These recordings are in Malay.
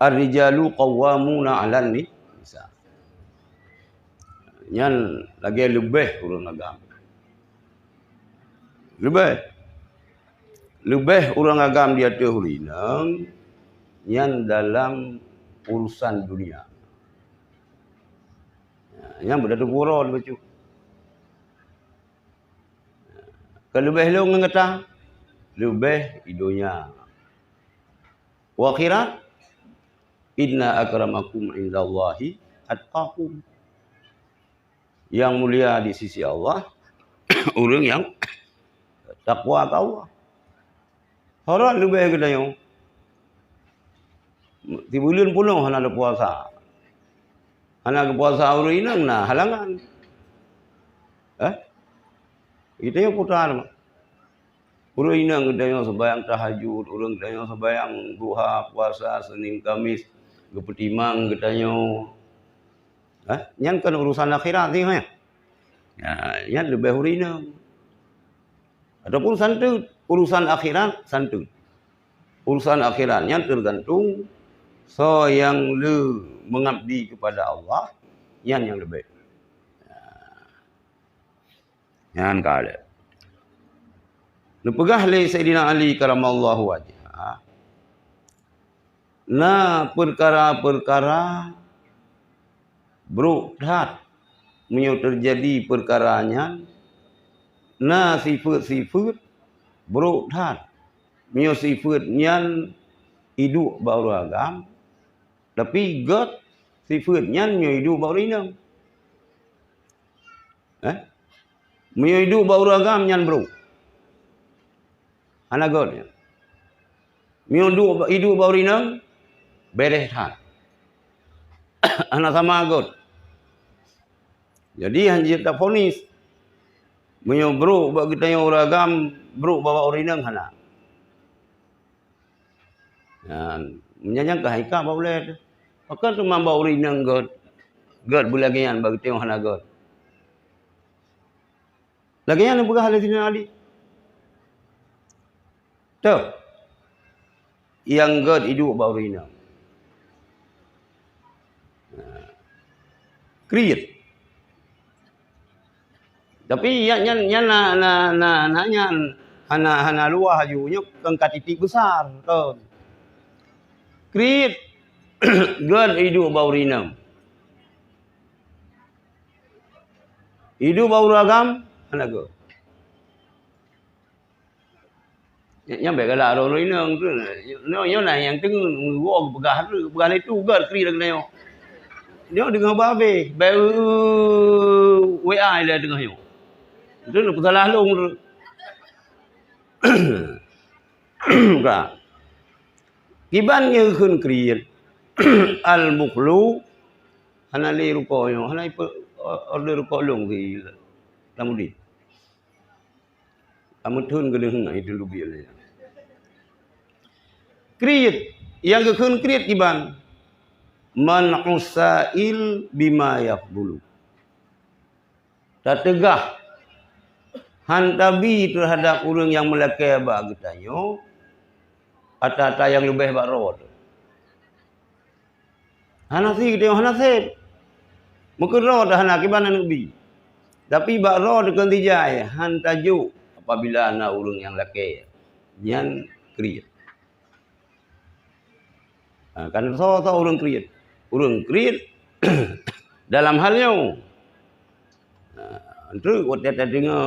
ar-rijalu qawwamuna 'alan nisa. Nyan lagi lebih urang agama. Lebih urang agama dia terhulinang nyan dalam urusan dunia. Yang berdatu Quran baca. Kalau lebih lu ngata lebih idunya. Wa akhirat inna akramakum indallahi atqakum. Yang mulia di sisi Allah orang yang takwa ke Allah. Orang lebih kita yang di bulan penuh hana ada puasa. Hana ke puasa orang inang nah halangan. Kita yang putar. Orang inang kita yang sembahyang tahajud, orang kita yang sembahyang duha, puasa, Senin, Kamis, kepetimang kita yang yang kan urusan akhirat ni ya. Yang lebih orang inang. Ataupun santun urusan akhirat santun. Urusan akhiratnya tergantung so yang le mengabdi kepada Allah yang lebih. Yang kala. Nepegah le Sayyidina Ali karamallahu wajhah. Na perkara-perkara berukhat menyo terjadi perkaranya na sifat-sifat berukhat menyo sifat nyan hidup baru agam tapi god sifat nyan menyo hidup baru inang. Menyo hidup baru agam nyan bro. Ana god. Menyo hidup baru inang beres han. Ana sama god. Jadi hanjir tak fonis. Menyo bro bak kita yang uragam bro bawa orinang hana. Dan menyanyang ke haika boleh. Maka tu mamba orinang god. God bulagian bagi tengok hana god. Lagian yang begah Sayyidina Ali. Tu. Yang god hidup bawa orinang. Create. Tapi yang nanya hana luah ajunya kengkat titik besar tu. Create God hidup bau rinam. Hidup bau ragam anak go. Yang baik galak orang rinam tu. Nyo na yang teng ngwo pegah itu God create dengan dia dengan babe. Baru WA dia dengan yo. Itu nak salah long tu. Kan. Kibannya kun kriat al mukhlu hana le ruko yo hana order ruko long ki lamudi. Amutun ke leheng itu lubi le. Kriat yang kun kriat kiban man usail bima yaqbulu. Tak tegah hantabi terhadap orang yang melakai abak getanyo atau yang lebih baro tu. Hanasi kita hanasib. Mungkin ro dah hanak ibana nabi. Tapi bak ro dekan dijai hantaju apabila ana orang yang lakai yang kriat. Kan so orang kriat. Orang kriat dalam halnya itu waktu dengar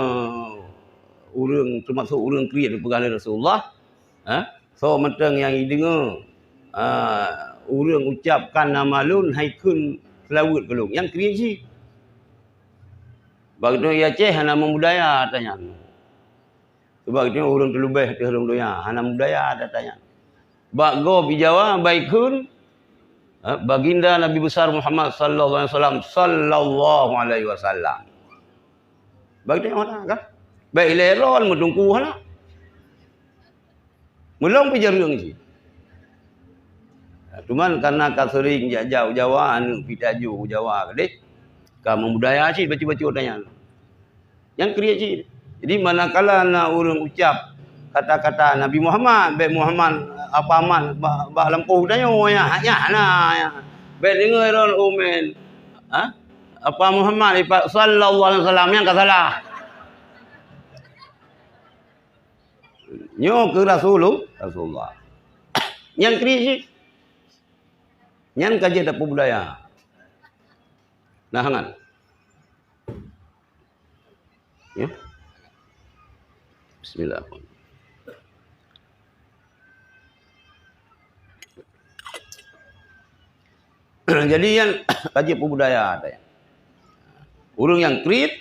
orang termasuk orang kriat di pegawai Rasulullah, so mentang yang dengar orang ucapkan nama lun haikun selawat kelung yang kriat sih. Begitu ya ceh nama budaya tanya. Sebab itu orang terlebih di orang dunia, hana budaya ada tanya. Bago bijawa baikun baginda Nabi besar Muhammad sallallahu alaihi wasallam. Bagi mana kan? Baik leron mendungku hana. Mulung pi jarang sih. Cuman karena kasering jauh Jawa anu pitaju Jawa gede. Ka membudaya sih baca-baca tanya. Yang kriat sih. Jadi manakala na orang ucap kata-kata Nabi Muhammad, baik Muhammad apa aman ba lampu dah ya nah ya. Baik dengar ron umen. Ha? Apa Muhammad sallallahu alaihi wasallam yang salah. Nyo ke Rasulullah. Yang krisis. Yang kaji ada budaya. Nah, hangan. Ya. Bismillahirrahmanirrahim. Jadi yang kaji budaya ada ya. Urang yang krit,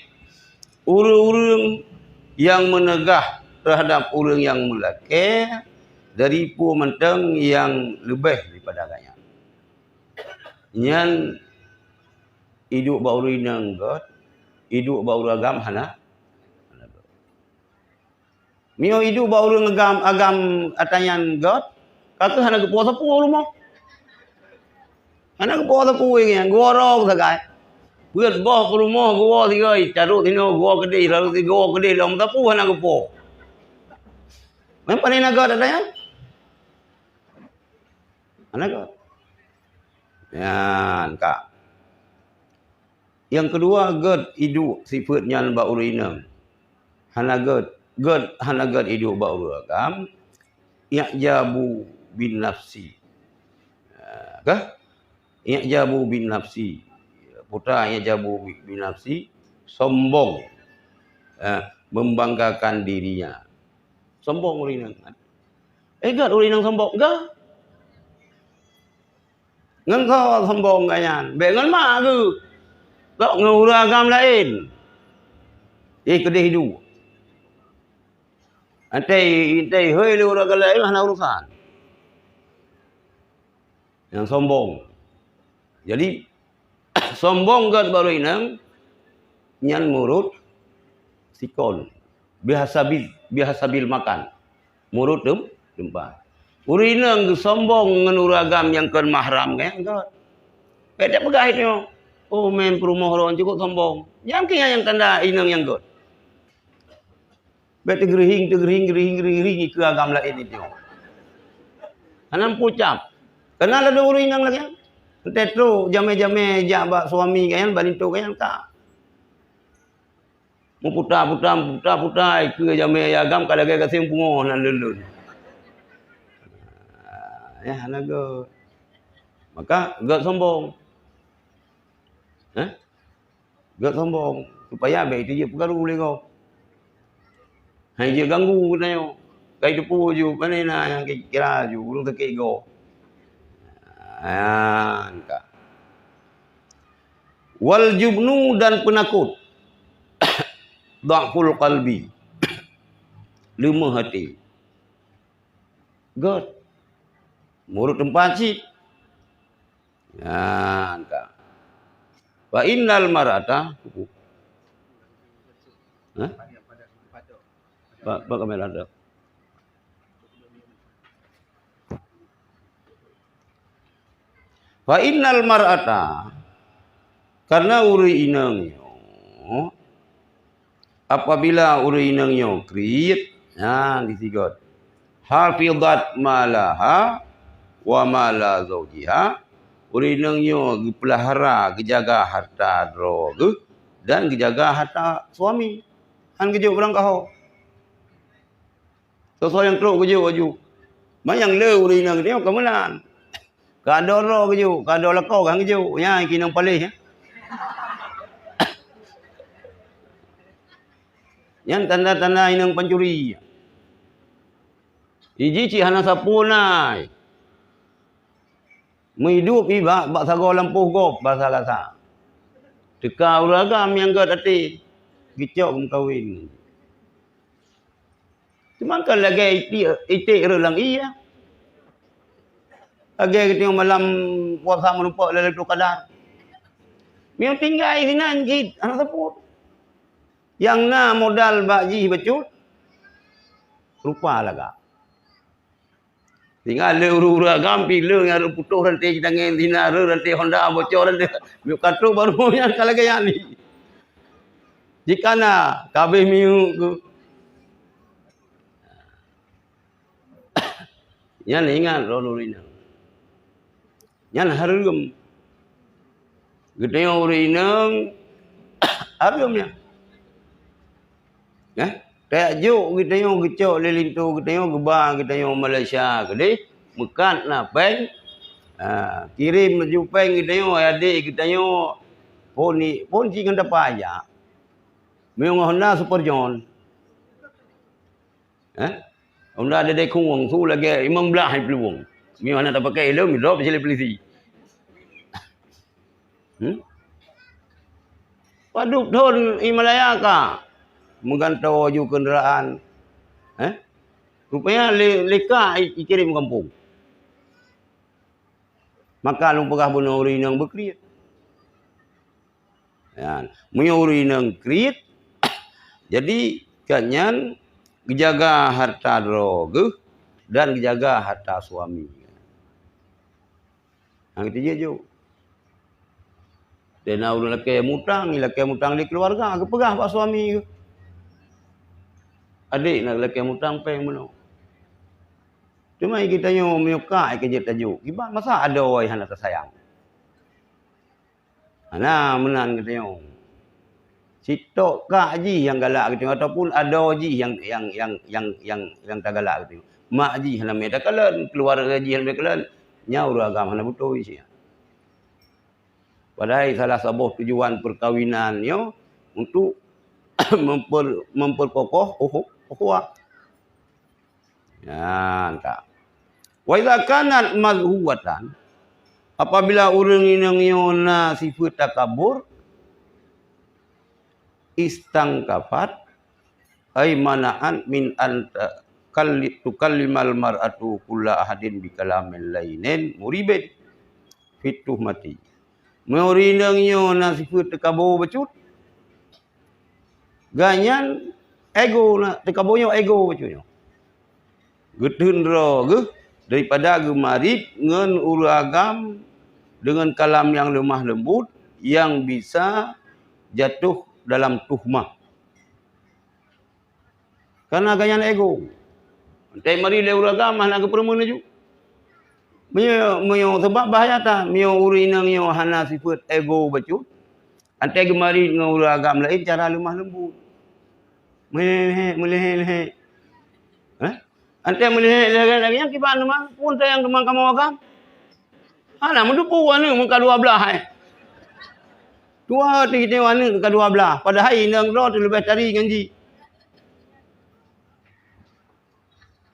urang yang menegah terhadap urang yang melake dari pu menteng yang lebih daripada agaknya. Nyan hidup bauru inang God, hidup bauru agam hana. Mio hidup bauru agam atayan God, kata hana ke puasa pu rumah. Hana ke puasa pu yang gorok sagai. Buat boh ke rumah gua tiga, carut tino gua gede, lalu gua gede, lam tapu hana kepo. Memang paling naga ada yang? Naga. Ya, kak. Yang kedua, God hidup sifatnya ba urinam. Hana God hana God hidup ba uragam. Ya'jabu bin nafsi. Kah? Ya'jabu bin nafsi. Putra yang jabu binafsi sombong, membanggakan dirinya, sombong urinang. Gak urinang sombong gak? Ngan kau sombong ganyan, bengan mak ke? Kau nguragam lain, kedih hidup. Antai hei uragam lain mana urusan? Yang sombong, jadi sombong God baru inang nyan murut sikon biasa bil makan murut tempat urinang sombong ngenuragam yang kan mahram kan God beda pegait nyo oh men perumah ron cukup sombong yang tanda inang yang God beda gerihing ke agam lain itu anam pucap kenal ada urinang lagi Tetro jame-jame jabak suami kan banito kan tak. Mu puta ke jame agam kada ga kasing pungo nan lelun. Ya hanaga. Maka gak sombong. Gak sombong supaya baik itu je perkara boleh kau. Hai je ganggu nayo. Kai depu ju panena yang kira ju ulung tekek go. Wal jubnu dan penakut dhaful qalbi lemah hati God murut tempat sih wa innal mar'ata Pak kamera ada Fa innal mar'ata karena uri inangnya apabila uri inangnya kriit disigot hafizat malaha wa mala zaujiha uri inangnya pelihara kejaga harta droge dan kejaga harta suami han kejo berang kau sesuai yang teruk kejo aju mayang le uri inang dia kemenan kadoro keju, kadoro kau kan keju, ya kinang palih ya. Yang tanda-tanda inang pencuri. Iji ci hana sapunai. Menghidup iba bak sago lampuh gop bahasa kata. Teka uragam yang gak hati. Gicok kawin. Cuma kan lagi itik relang iya. Lagi kita malam puasa menumpuk lalu kadar. Miu tinggal di sini anjid, anak seput. Yang na modal baji becut, rupa laga. Tinggal le uru-ura gampi le yang putuh rantai jangan dina rantai Honda bocor rantai. Miu kartu baru yang kalau gaya ni. Jika na kabeh miu Nyan ingat lo urina. Nyan harum. Gede urina harumnya. Kayak juk kita yang gecok lelintu, kita yang gebang, kita yang Malaysia, gede mekat lah peng. Kirim menuju peng kita yang adik kita yang pon si kan dapat aja. Memang Honda Super John. Honda ada dekung tu lagi 15 peluang. Memang nak pakai helm drop je polisi. Paduk don Himalaya ka. Menggantau ju kenderaan. Rupanya leka dikirim kampung. Maka lu pegah bunuh urinang berkriat. Ya, punya urinang kriat. Jadi kanyan jaga harta droga dan jaga harta suami. Yang ketiga je. Dan orang lelaki mutang di keluarga, ke pegah pak suami ke. Adik nak lelaki mutang peng mana. Cuma kita yang menyukai kerja tajuk. Ibarat masa ada orang yang nak tersayang. Nah, menan kita yang. Sitok kak ji yang galak kita ataupun ada ji yang tak galak kita. Mak ji hana meda kalan, keluarga ji hana kalan. Nyau agama hana betul isi. Padahal salah sebuah tujuan perkahwinan yo untuk memperkokoh ukhuwah. Ya, tak. Wa idza kanat mazhuwatan, apabila urang inang yona sifat takabur istangkafat ay mana'an min anta tukallimal mar'atu kulla ahadin bi kalamil lainin muribin fituh mati. Meurinang yona sifat takabur becut. Ganyan ego na tekabonya ego becut. Gedun ge daripada gemarit ngan uragam dengan kalam yang lemah lembut yang bisa jatuh dalam tuhmah. Karena ganyan ego. Antai mari le uragam nak ke perempuan ju. Meo sebab bahaya ta, meo urinang yo hana sifat ego becut. Antai gemarit ngan uragam lain cara lemah lembut. Meleh. Antai melihat lagi yang kiban memang pun yang kemang kamu agam. Ana mendupu wana muka 12 Dua kita wana muka 12. Padahal inang ro tu lebih tari ganji.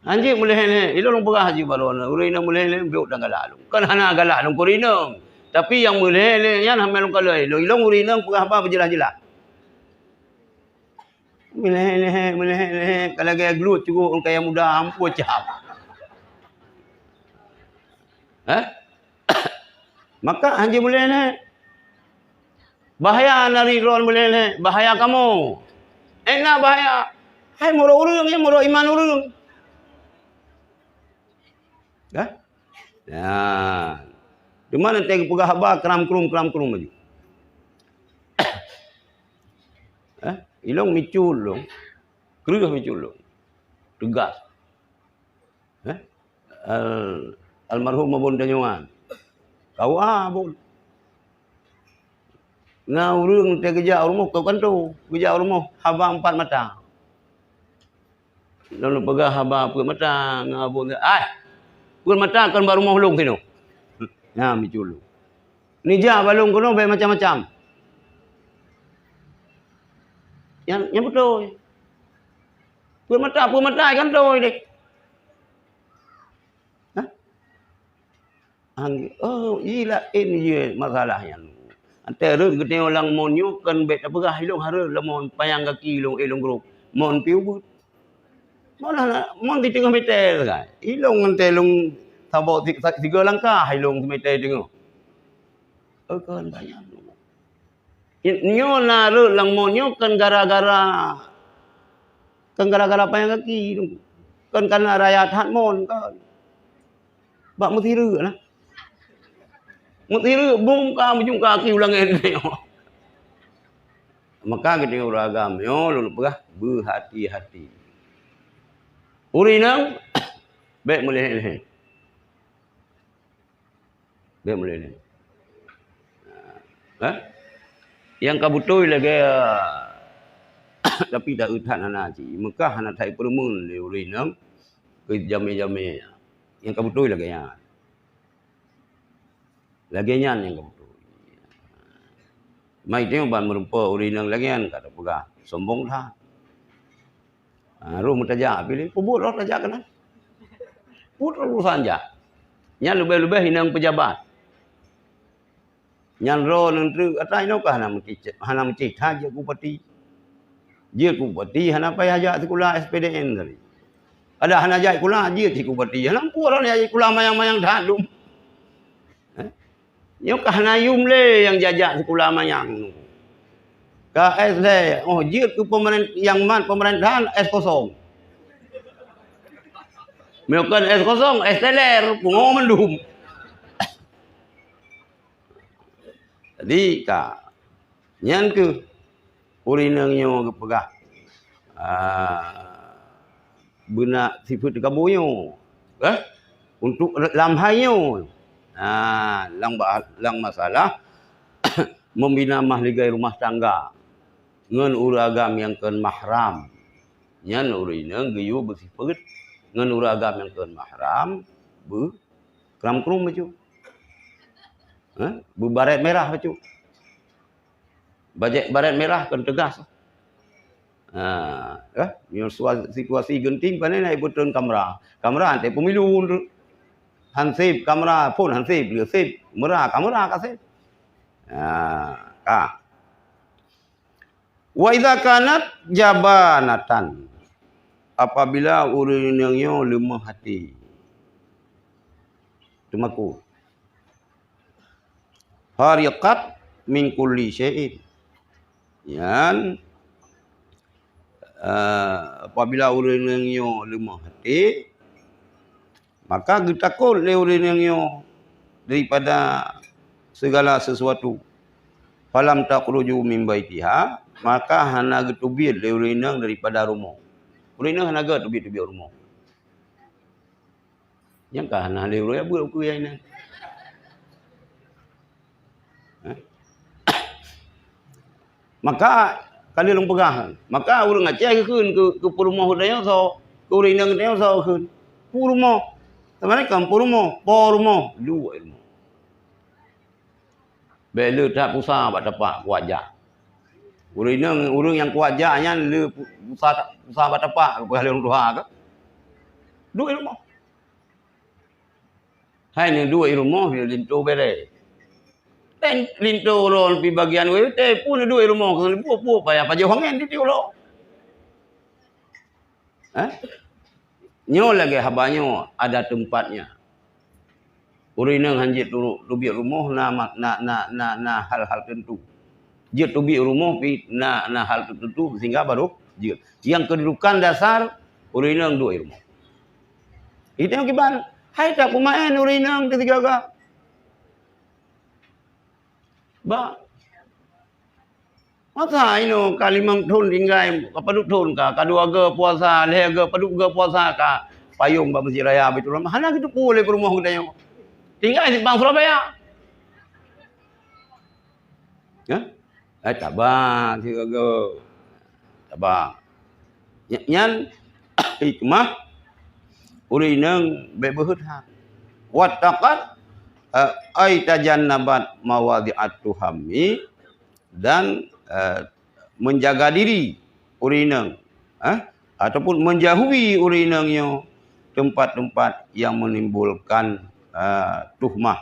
Anji melihat ilo long pegah haji balona. Urina melihat beuk dan galak. Kan hana galak long kurina. Tapi yang melihat yan hamil long kalai. Ilo urina pegah apa berjelas-jelas. Meleh. Kalau gaya gelut cukup orang kaya muda ampun cap. Maka anjing meleh. Bahaya nari ron meleh. Bahaya kamu. Enak bahaya. Hai moro urang, moro iman urang. Ya. Di mana nanti pegah haba keram krum aja. Ilong micul long. Kerugah micul long. Tegas. Almarhum Abon Danyuan. Kau abon. Nah urang te geja rumah kau kan tu. Geja rumah haba 4 mata. Lalu pegah haba 4 mata ngabon. Pukul mata kan baru rumah long sino. Nah micul long. Ni ja balong kono be macam-macam. Yang betul. Pukul mata kan tu dek. Gila ini je masalahnya. Antara kita orang monyo kan bet apa hilong hara lemon payang kaki hilong grup. Mon piu. Mana mon di tengah meter kan. Hilong antelong tabau 3 langkah hilong meter tengok. Kan banyak. Nyo na lang monyo kan gara-gara payang kaki. Kan karena rakyat hatmon kan. Bak mutiru lah. Mutiru bung ka mujung kaki ulang ni. Maka kita uragam yo lulu pegah berhati-hati. Urinang baik mulih. Dia boleh ni. Yang kabutoi lagi tapi tak utat hana ci. Mekah hana thai perumun le urinang ke jame-jame. Yang kabutoi lagi ya. Lagi nyan yang kabutoi. Mai tengok ban merumpa urinang lagi kan kata pegah. Sombong dah. Roh mutajak pilih pubut roh tajak kena. Put urusan ja. Nyan lebih-lebih hinang pejabat. Nyan roh nentru atai no kah hana mesti haja kupati. Dia kupati hana payah ajak sekolah SPDN tadi. Ada hana ajak sekolah dia si kupati. Hana pu orang ajak sekolah mayang-mayang dhalum. Nyok kah hana yum le yang jajak sekolah mayang. Ka S le, oh dia ke pemerintah yang man pemerintahan S kosong. Melakukan S kosong, S teler, pungo mendum. Jadi ka nyan ke urinang nyo ke pegah. Benak sifat kabonyo. Untuk lamhayo. Lang masalah membina mahligai rumah tangga. Ngan uragam yang ken mahram. Nyan urinang geyu bersifat ngan uragam yang ken mahram be kram-krum bacu. Baret merah bacu. Baret merah kan tegas. Situasi genting panen naik betul kamera. Kamera ante pemilu. Hansip kamera pun hansip dia sip merah kamera kasih. Wa idza kanat jabanatan. Apabila urinangnya lemah hati. Temaku. Hariqat min kulli syai'in. Yan apabila urinangnya lemah hati, maka getakul le urinangnya daripada segala sesuatu. Falam takhruju min baitiha, maka hana getubir le urinang daripada rumah. Urinang hana getubir rumah. Yang kah hana le urinang buat ku yang ni. Maka kali long pegah, maka urang Aceh ke rumah dia so, ke urinang dia so keun. Pu rumah. Teman kan pu rumah, dua rumah. Bela tak pusat bak tapak wajah. Urinang urang yang wajahnya le pusat bak tapak ke orang tua ke. Dua rumah. Hai ni dua rumah dia lintu bere. Dan lintu ron pi bagian we te pun dua rumah ke pu payah pajak hangen di tiulo. Nyo lagi habanyo ada tempatnya. Urinang hanjit tubi rumah na hal-hal tentu. Dia tubi rumah pi na hal tertentu sehingga baru dia. Yang kedudukan dasar urinang dua rumah. Itu yang kiban. Hai tak kumain urinang ketiga ga. Ba. Masa ino kalimang thun tinggai kapaduk thun ka kadua ge puasa leh ge paduk ge puasa ka payung ba masjid raya betul mah hana gitu pule ke rumah kita tinggal di Bang Surabaya. Tabang tiga ge. Tabang. Nyan hikmah urinang bebeut hak. Wattaqat ay tajannabat mawadhi'at tuhami dan menjaga diri urinang ataupun menjauhi urinangnya tempat-tempat yang menimbulkan tuhmah.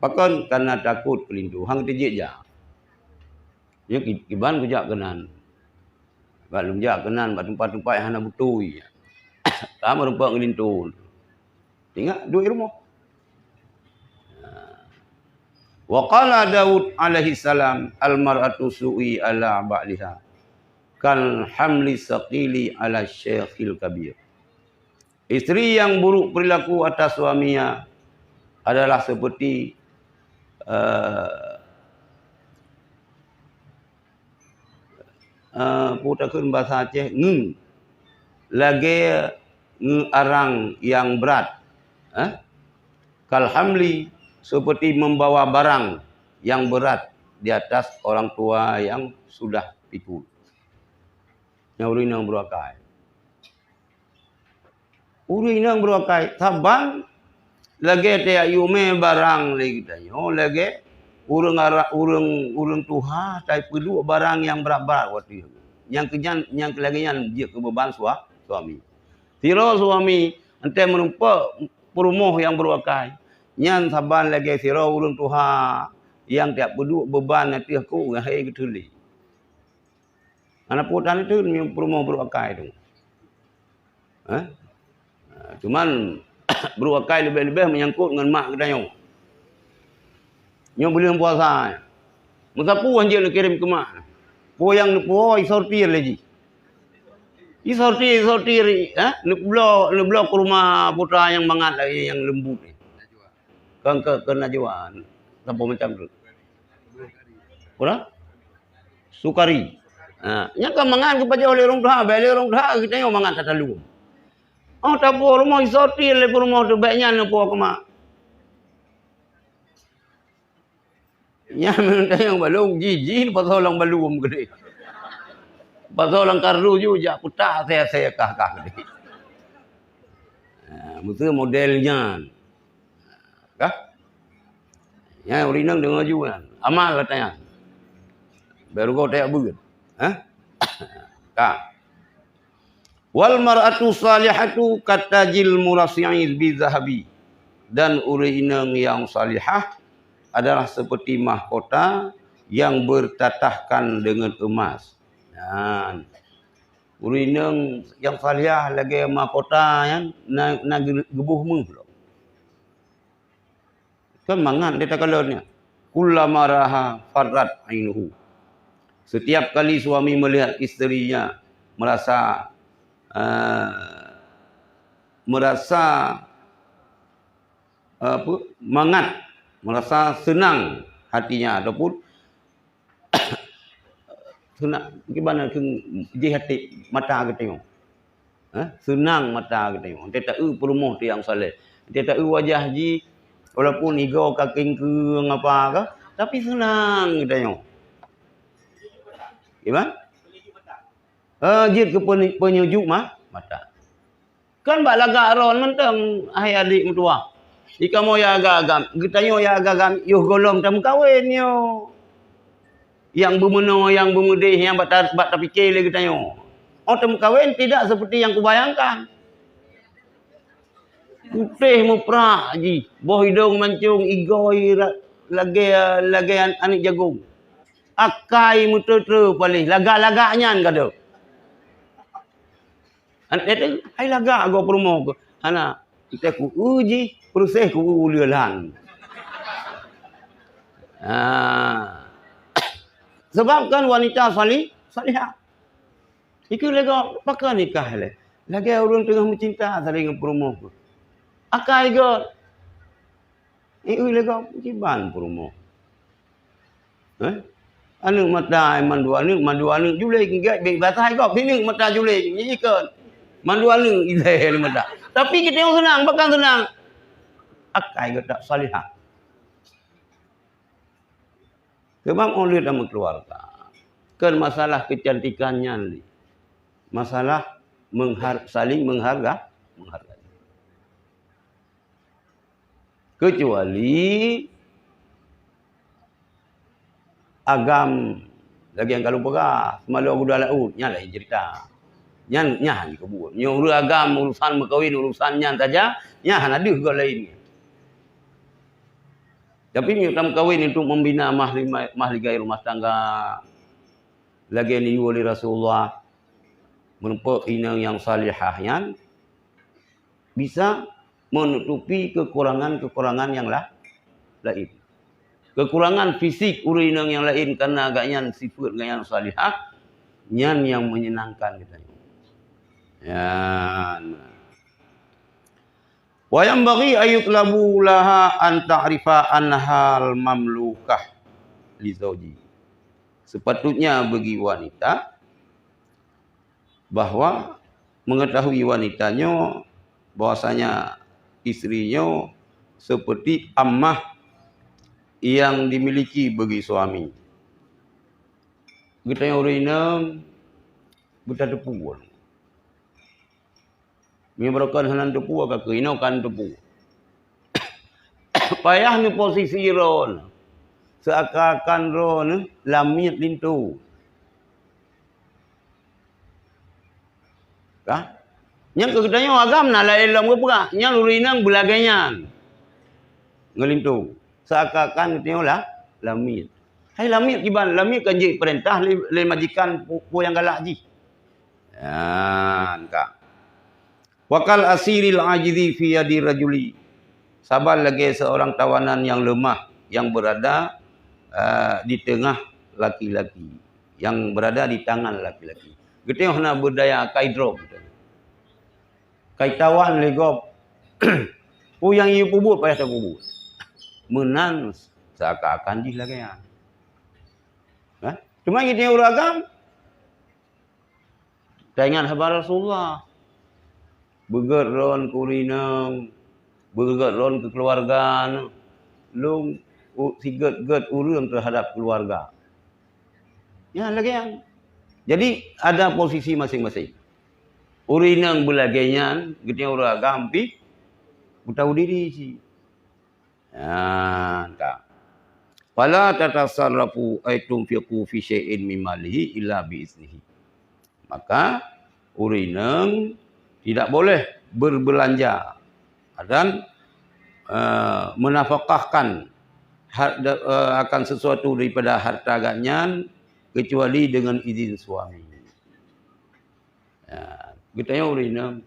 Pakan karena takut kelintu hang tejik ja. Ya kiban kujak kenan. Balum jak kenan bat tempat-tempat yang hana butui. Ta merumpa kelintu. Tinggal dua rumah. Wa qala Daud alaihi salam al-mar'atu su'i ala ba'liha kan hamli saqili ala syekhil kabir. Isteri yang buruk perilaku atas suaminya adalah seperti putakeun bahasa Aceh lagi arang yang berat. Kalhamli, seperti membawa barang yang berat di atas orang tua yang sudah pikul. Yang urinang beruakai. Urinang beruakai. Taban, lagi te ayume barang lagi tanyo, lagi urang tuha, tai perlu barang yang berat-berat waktu itu. Yang kelagian dia kebeban suami. Tiro suami, ente menumpak perumoh yang beruakai. Nyan saban lagi tiro urang tuha, yang tiap berdua beban nanti aku ngahai ketuli. Anak putan itu perumoh beruakai itu. Cuman beruakai lebih-lebih menyangkut dengan mak kita nyong. Nyong belum puasa. Musapu anjir nak kirim ke mak. Po yang po isortir lagi. Isortir. Neblo ke rumah putra yang mangat lagi yang lembut ni. Ke Najwa. Apa macam tu? Pura? Sukari. Nya kan mangan kepada oleh orang dah, beli orang dah kita yang mangan tak lalu. Oh tak po rumah isortir le rumah tu baiknya nak po ke mak. Nya minta yang balung jiji pasal orang balung gede. Pasal orang kardu juga putar saya kah gede. Mesti modelnya. Kah? Ya urinang dengar juga. Amal katanya. Baru kau tak begitu. Kah? Wal mar'atu salihatu katajil murasyi'iz bi zahabi. Dan urinang yang salihah adalah seperti mahkota yang bertatahkan dengan emas. Urinang yang salihah lagi mahkota yang nak gebuh mu pula. Kan mangan dia tak kalaunya. Kullama raha farrat ainuhu. Setiap kali suami melihat isterinya merasa mangat, merasa senang hatinya ataupun senang gimana di hati mata kita tengok. Senang mata kita tengok. Dia tak perumoh tu yang saleh. Dia tak wajah ji walaupun ego kaking ke apa ke, tapi senang kita tengok. Gimana? Jid ke penyujuk mata. Kan bak lagak ron mentang ai adik mentua. Jika mau ya agam, kita yo ya agam yo golong tamu kawin yo. Yang bermeno, yang bermudih, yang bat terfikir lagi kita yo. Oh tamu kawin tidak seperti yang kubayangkan. Putih muprak ji, boh hidung mancung, igoi lagi anik jagung. Akai muter-ter paling lagak-lagaknya kada. Anak ai lagak go promo ko. Anak kita ku uji proses ku ulelan. Sebab kan wanita salihah. Iku lagi pakai nikah le. Lagi orang tengah mencinta saling promo ko. Akai go. Iku lagi kiban promo. Anu mata mandu anu julai gigat baik batai kau sini mata julai ni kan mandu anu ilai ni mata tapi kita yang senang bahkan senang akai tak salihah sebab oleh dalam keluarga kan masalah kecantikannya ni masalah saling menghargai kecuali agam lagi yang kalau pegah semalu aku dah laut nya lain cerita nya ni kebuat nya agam urusan berkahwin urusannya saja nya ada juga lain tapi ni dalam kahwin itu membina mahligai rumah tangga lagi ni oleh Rasulullah menempuh inang yang salihahnya bisa menutupi kekurangan yang lain. Kekurangan fisik urinang yang lain karena agaknya sifat yang salihah nyan yang menyenangkan kita. Ya. Wa yang bagi ayat labu laha an ta'rifa anhal mamlukah li zauji. Sepatutnya bagi wanita bahwa mengetahui wanitanya bahwasanya istrinya seperti ammah yang dimiliki bagi suami. Kita yang orang bertepuk. Mibarakan hanan tepu agak keinokan tepu. Payah ni posisi ron. Seakan-akan ron lamit lintu. Kah? Yang kegetanya agam na la elam ke pura. Yang lurinang belagainya. Ngelintu. Seakan-akan ketanya lah lamit. Hai lamit kiban, lamit kan je perintah le majikan pu yang galak ji. Ya, kak. Wakal asiril ajizi fi yadi rajuli. Sabar lagi seorang tawanan yang lemah yang berada di tengah laki-laki, yang berada di tangan laki-laki. Kita nak berdaya kai drop. Kai tawan legop. Pu yang iu pubut payah tak pubut. Menan seakan-akan di lagaian. Ha? Cuma kita uragam. Taingan habar Rasulullah. Begat ron kurinang, begat ron kekeluargaan, long sigat-gat urang terhadap keluarga. Ya, lagian. Jadi ada posisi masing-masing. Urinang belagaian, getnya urang gampi, tahu diri si. Ya, tak. Fala tatasarrafu ay tunfiqu fi syai'in min malihi illa bi iznihi. Maka urinang tidak boleh berbelanja dan menafkahkan akan sesuatu daripada harta ganyan kecuali dengan izin suami. Ya, kita urina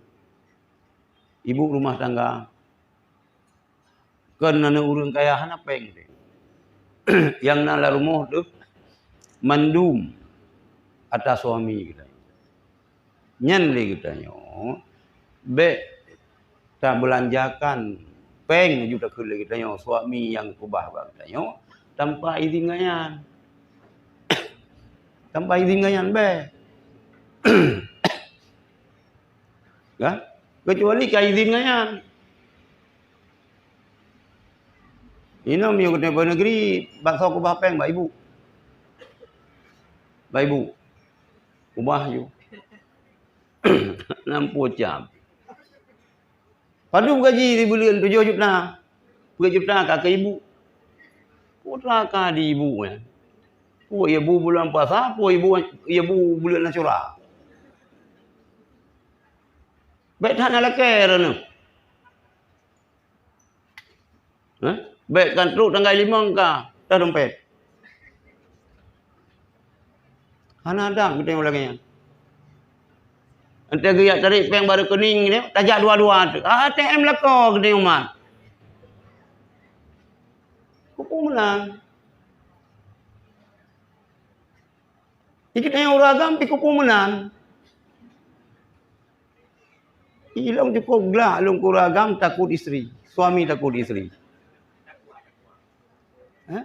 ibu rumah tangga kan nana urang kaya hana peng yang nala rumah tu mandum atas suami kita. Nyan le kita be tak belanjakan peng juga kele kita suami yang kubah kita tanpa izin ngayan. Tanpa izin ngayan be. Ya, kecuali ka izin ngayan. Ino miyo kena negeri bakso kubah peng ba ibu. Ba ibu. Kubah yo. 60 jam. Padu gaji di bulan 7 juta. 3 juta kakak ibu. Putra ka di ibu ya. Pu ibu bulan puasa, pu ibu bulan Asyura. Baik tak nak lekar ni. Ha? Baik kan truk tanggal 5 ka, dah dompet. Ana ada kita yang lagi. Ente giat tarik peng baru kening ni, tajak dua-dua tu. ATM lako gede umat. Kupu menang. Kita yang uragam pi kupu menang. Ilong cukup gelak long kuragam takut isteri. Suami takut isteri. Ha?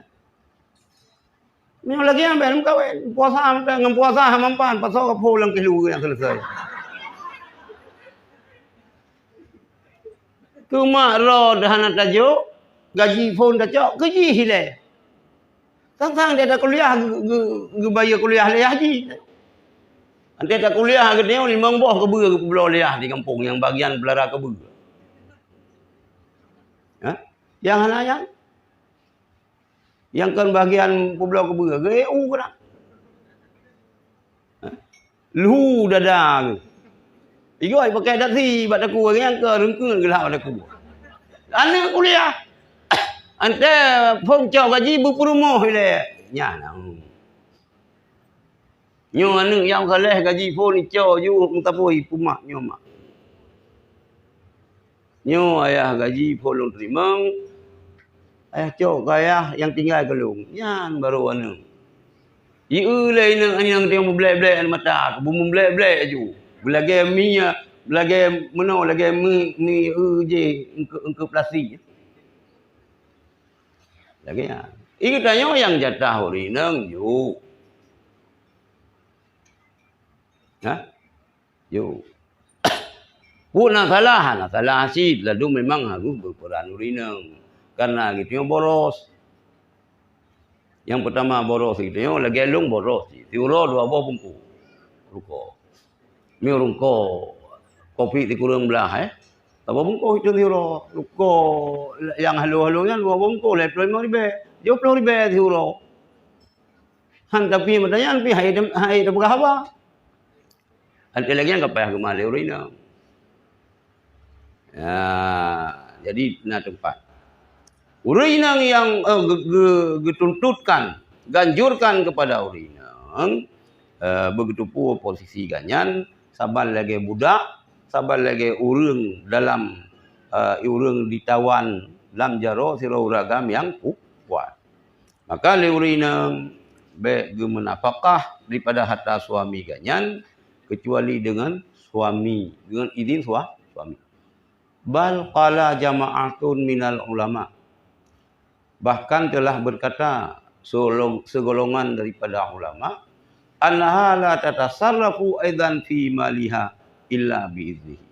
Ni lagi ambil kawin. Puasa dengan puasa hampan pasal ke pulang ke lu yang selesai. Cuma roh dah nak tajuk, gaji phone tajuk, gaji hilai. Sang-sang dia dah kuliah, bayar kuliah liah haji. Nanti tak kuliah ke dia, 5 buah kebera ke pulau liah di kampung, yang bagian belara kebera. Ha? Yang hana yang kan bagian pulau kebera, GEU ke tak? Ha? Luhu dadah ke? Igoi pakai taksi bak aku yang ke rengkeun gelah bak aku. Anak kuliah. Ante phong cau gaji berperumoh le. Nya nang. Nyo anu yang kaleh gaji fon cau ju ngtapoi pumak nyo mak. Nyo ayah gaji fon long terima. Ayah cau ayah yang tinggal kelung. Nyan baru anu. Ieu le yang tengok blek-blek mata, bumbu blek-blek ju. Belagi minyak, belagi meno, lagi mi je engke plastik. Lagi ya. Iki tanya yang jatah urinang ju. Ha? Ju. Pun nak salah hasil lalu memang harus berperan urinang. Karena gitu yang boros. Yang pertama boros gitu, yang lagi alung boros. Tiuro 2 buah bungkus. Ruko. Mi rungko. Kopi di kurang belah Tabo bungkus itu tiuro. Ruko yang halu-halunya 2 bungkus, 25 ribu. 20 ribu tiuro. Han tapi matanya pi hai dah berapa? Ada lagi yang kapal ke Malaysia urina. Ya, jadi nah tempat. Urinang yang dituntutkan, ganjurkan kepada urinang, begitu pula posisi ganyan, saban lagi budak, saban lagi urang dalam urang ditawan dalam jaro sira uragam yang kuat. Maka le urinang baik menapakah daripada harta suami ganyan, kecuali dengan suami, dengan izin suami. Bal qala jama'atun minal ulama. Bahkan telah berkata segolongan daripada ulama, annaha la tatasarrafu aidan fi maliha illa biiznihi.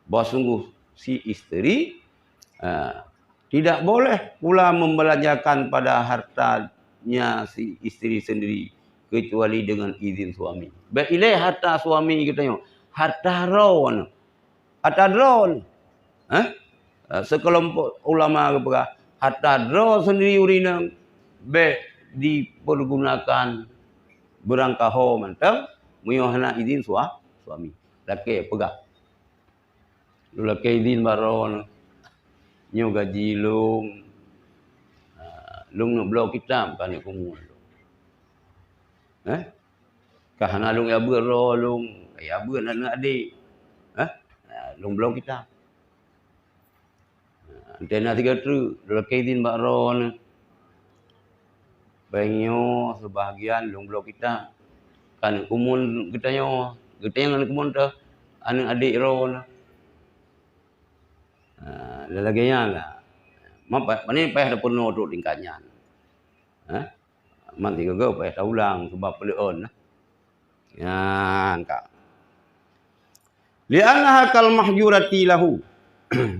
Bahawa sungguh si isteri tidak boleh pula membelanjakan pada hartanya si isteri sendiri kecuali dengan izin suami. Baik ilai harta suami katanya, harta rawan. Harta drawn. Sekelompok ulama berkata harta draw sendiri urinang be dipergunakan berangkaho mantap muyuhna izin suami. Laki pegang. Lu laki izin baron nyu gaji lung nak blok kitab kan kumul. Kahana lung ya bero lung ya ber anak adik. Lung blok kitab. Antena 3 tru laki izin baron banyo sebahagian lung blok kita kan kumul kitanya yang kumul tu anak adik ron lelaginya lah ni payah dah penuh tu tingkatnya man tiga go payah dah ulang sebab peleon ya angka li'annaha kal mahjurati lahu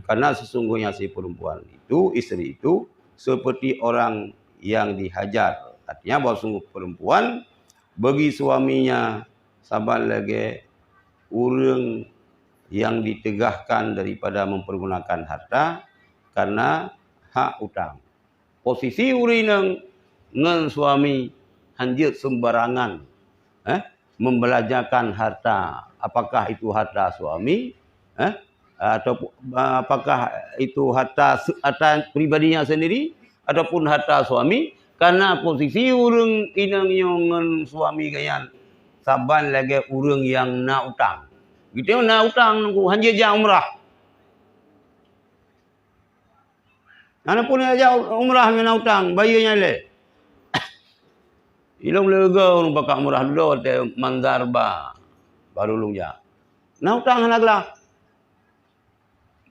karena sesungguhnya si perempuan itu isteri itu seperti orang yang dihajar. Artinya bahawa sungguh perempuan bagi suaminya saban lagi urang yang ditegahkan daripada mempergunakan harta karena hak utang. Posisi urinang ngan suami hanjit sembarangan membelanjakan harta. Apakah itu harta suami? Atau apakah itu harta pribadinya sendiri ataupun harta suami, karena posisi urang inang yang suami gayan saban lagi urang yang nak utang. Gitu nak utang nunggu hanya jah umrah. Mana pun aja umrah nak utang bayarnya le. Ilong lega urang bakal umrah dulu te mandarba baru lungja. Nak utang hanaglah.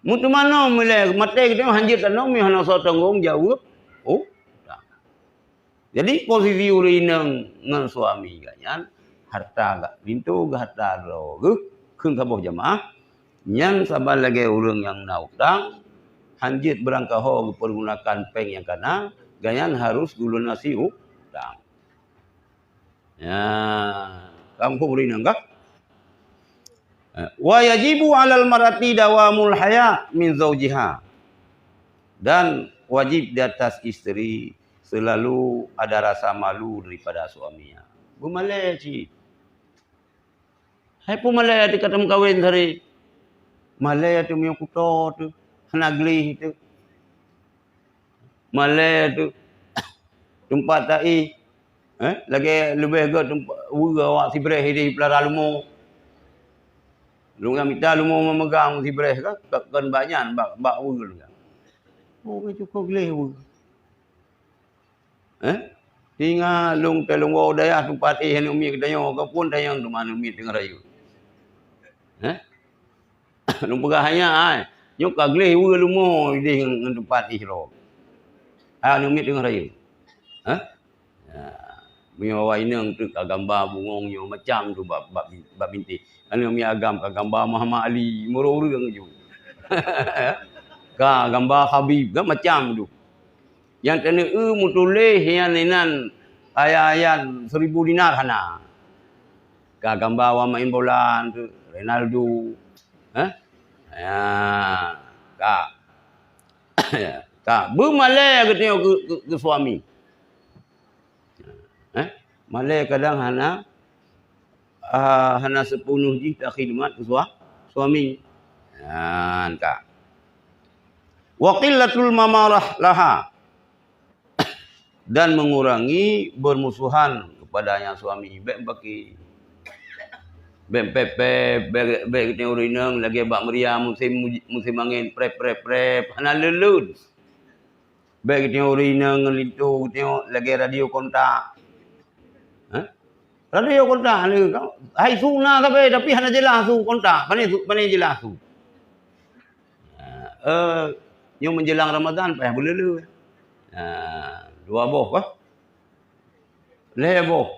Mutu mana mulai mata kita hanjit tanam mi hana so tanggung jawab. Oh. Tak. Jadi posisi urinang ngan suami ganyan harta gak pintu gak harta ro. Keun saboh jamaah yang saban lagi urang yang nak utang hanjit berangkaho pergunakan peng yang kana ganyan harus gulun nasi utang. Ya, kamu urinang gak? Wa yajibu 'alal mar'ati dawamul haya min zawjiha. Dan wajib di atas isteri selalu ada rasa malu daripada suaminya. Bumalai cik. Hai pun malai ada kata kawin hari. Malai tu miyo kuto tu, hanagli tu. Malai tu tempat tai. Lagi lebih ke tempat wura awak si breh di pelara lumo. Lunga minta lumo memegang si beres kan banyak bak wul kan. Oh cukup leh wul. Tinggal lung telung wa daya tempat anu mi kedayo ka pun dayang tu mana mi tengah rayu. Lung pegahnya nyuk kagleh wul lumo di tempat ihro. Anu mi tengah rayu. Miawa inang tu gambar bungongnya macam tu bab binti. Anu mi agam gambar Muhammad Ali mururang je. gambar Habib kan macam tu. Yang tena mutulih yang nenan ayat-ayat 1000 dinar hana. Gambar wa main bola tu Ronaldo. Ya. Kak bermalai ke tengok ke suami. Malai kadang hana sepenuh tak khidmat ke suami. Kak. Wa qillatul mamarah laha. Dan mengurangi bermusuhan kepadanya suami. Baik bagi pepe baik tengok rinang lagi bak meriam musim angin prep hana lelud. Baik tengok rinang lintu tengok lagi radio kontak. Radio kontak ni hai sunah tapi hana jelas tu kontak. Pane jelas tu. Yang menjelang Ramadan payah berlelu. Dua boh kah? Leboh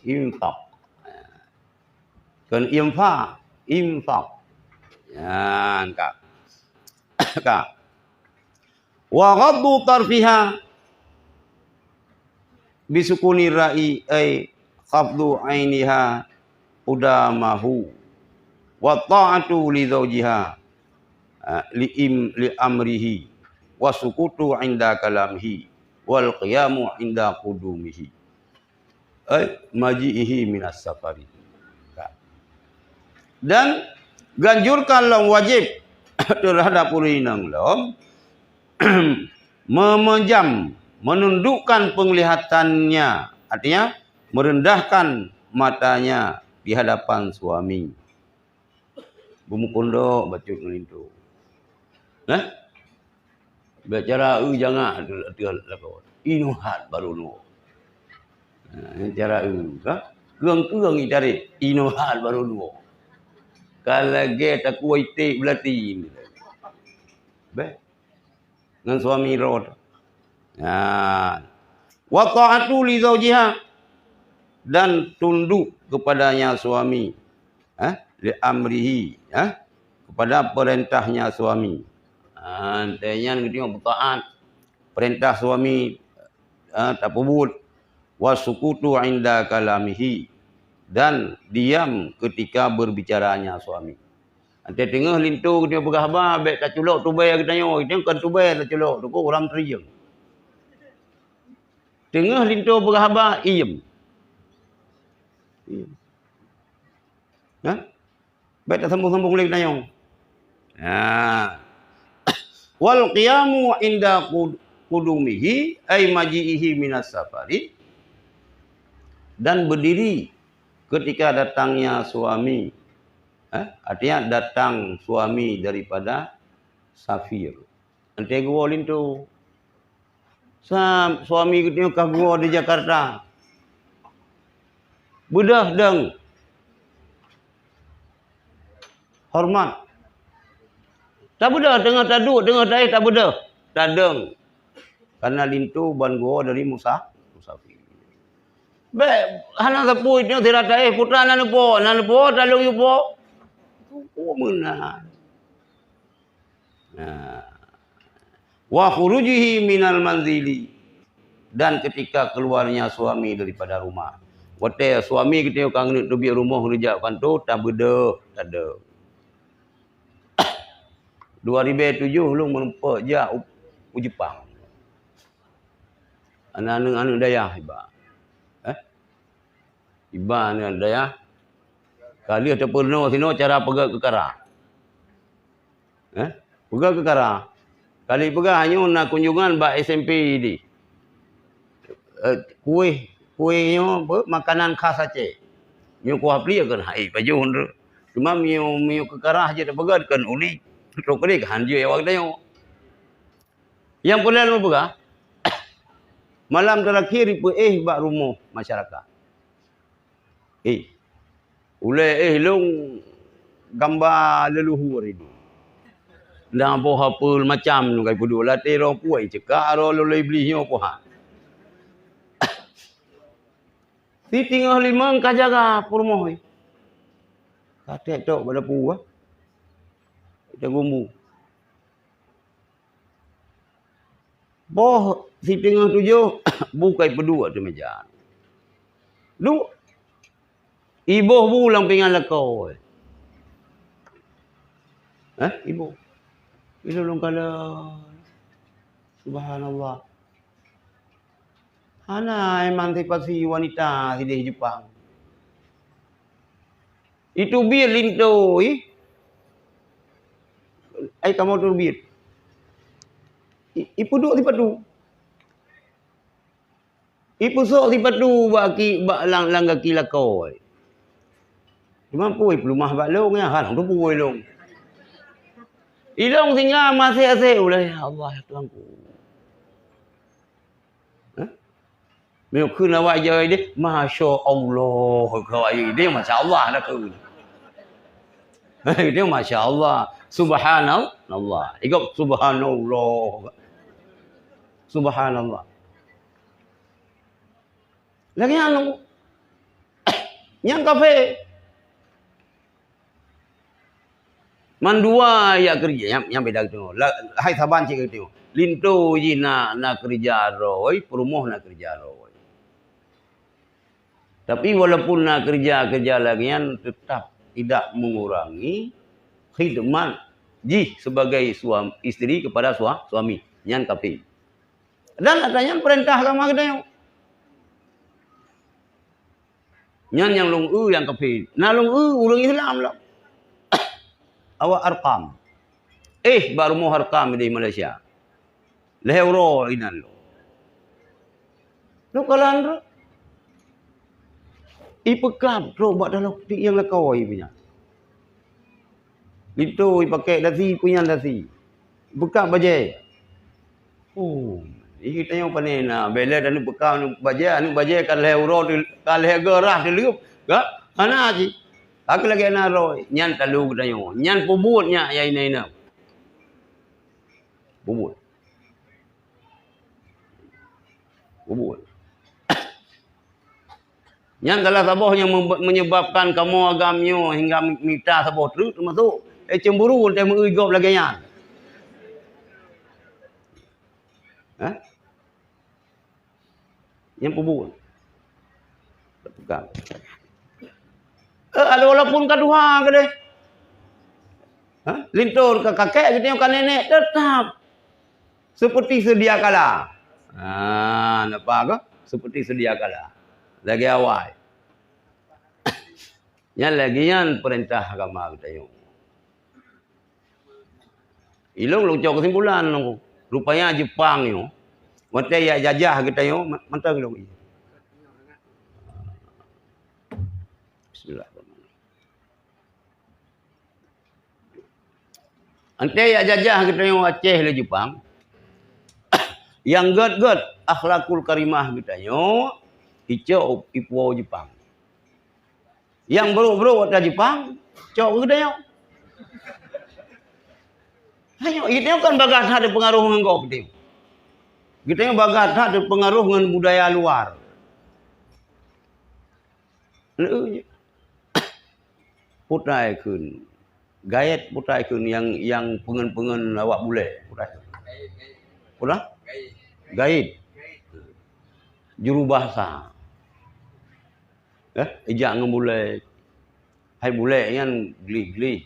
infak. Kan infak. Kak. Wa ghaddu tarfiha bisukuni ra'i ay qabdu ainiha udamahu wa ta'atu li zawjiha li amrihi wa sukutu inda kalamihi wal qiyamu inda qudumihi ay maji'ihi minas safari. Dan ganjurkanlah wajib terhadap urinang lom menundukkan penglihatannya, artinya merendahkan matanya di hadapan suami. Bumukundo bacut ngelintu. Bicara jangan inuhat baru nu. Cara keung itari inuhat baru nu. Kalau ge tak kuitik belati. Dengan suami rod. Wa ta'atu li zawjiha dan tunduk kepadanya suami. Li amrihi, kepada perintahnya suami. Antainya kita taat perintah suami tak pubut. Wa sukutu inda kalamihi dan diam ketika berbicaranya suami. Ante tengah lintu dia berkhabar baik tak culok tubai kita tanya dia kan tubai tak culok tu orang teriang. Tengah lintu berkhabar iem. Baik tak sambung-sambung lagi tanya. Wal qiyamu inda qudumihi ay maji'ihi minas safari dan berdiri ketika datangnya suami. Artinya datang suami daripada safir. Nanti gua lintu. Suami kita gua di Jakarta. Bedah deng. Hormat. Tak bedah dengar taduk, dengar daih tak bedah. Tak deng. Karena lintu ban gua dari musafir. Baik, hana sapu itu tidak daih putra nanu po talung yu po. Mana? Wa khurujihi minal manzili dan ketika keluarnya suami daripada rumah. Wate suami kita kang nak pergi rumah kerja kan tu tak beda, tak ada. 2007 lu menempat je Jepang. Anak-anak dayah iba. Iba ni dayah. Kali ada pernah sino cara pegang ke kara. Pegang ke kara. Kali pegang hanya nak kunjungan bak SMP ni. Kuihnya makanan khas Aceh. Nyu kuah plia kan hai baju hunde. Cuma miu ke kara aja tak pegang kan uni. Tok ni kan je awak tengok. Yang pernah lu pegang. Malam terakhir bak rumah masyarakat. Ulai long gambar leluhur itu. Dah apa macam tu kai pudu latih ro puai cekak ro loloi belinya apa ha. Ti tinggal 5 ka jaga rumah ni. Katek tok pada pu ah. Kita gumbu. Boh si tengah 7 bukai berdua tu meja. Lu ibu pulang pengen lekau. Ibu. Ibu long kala subhanallah. Ana emansipasi wanita di Jepang. Itu bir linto ai kamu tu bir. Ipu duk di padu. Ipu sok di padu baki lang kaki lakau. Cuma pui rumah bak long ya kan tu pui long. Ilong singa masih ase ulai Allah Tuhanku. Meu khun awak je dia masya-Allah kau ai dia masya-Allah dah khun. Dia masya-Allah subhanallah. Ikut subhanallah. Subhanallah. Lagi anu yang kafe mandua ya kerja yang beda tu. Hai saban cik tu. Linto ji na kerja roi, perumoh nak kerja roi. Tapi walaupun nak kerja lagian tetap tidak mengurangi khidmat ji sebagai suami isteri kepada suami yang kafe. Dan adanya perintah agama kita yang long yang kafe. Na long orang Islam lah. Awak arkam. Baru mau arkam di Malaysia. Lehero inan lo. Lo kalan ipekap ro buat dalam yang lekau punya. Itu pakai dasi punya dasi. Bekap bajai. Kita yang panena bela dan bekap bajai kan lehero kan leherah dilup. Ka? Ana ji. Aku lagi nak roy, nyan talu dayo, nyan pubutnya ya ini. Bubut. Yang salah sabah yang menyebabkan kamu agamnya hingga minta sabah terus termasuk cemburu untuk mengigop lagi yan. Yang pubut. Bukan. Ada walaupun kedua ke deh. Lintur ke kakek gitu ke nenek tetap seperti sedia kala. Nampak ke? Seperti sedia kala. Lagi awal. Yang lagi yang perintah agama kita yung. Ilong lucok kesimpulan nung. Rupanya Jepang yung. Mata ya jajah kita yung. Mantap ilong. Bismillahirrahmanirrahim. Ante ya jajah kita yung Aceh le Jepang. Yang god akhlakul karimah kita yung hijau ipuau Jepang. Yang bro ada Jepang, cok kita yung. Ayo, kita kan bagat ada pengaruh dengan kau kita. Kita yang bagat ada pengaruh dengan budaya luar. Putai kun, gayet putai kun yang pengen awak boleh putai. Putai? Gayet. Juru bahasa. Ijak ngebulai. Hai bulai yang geli.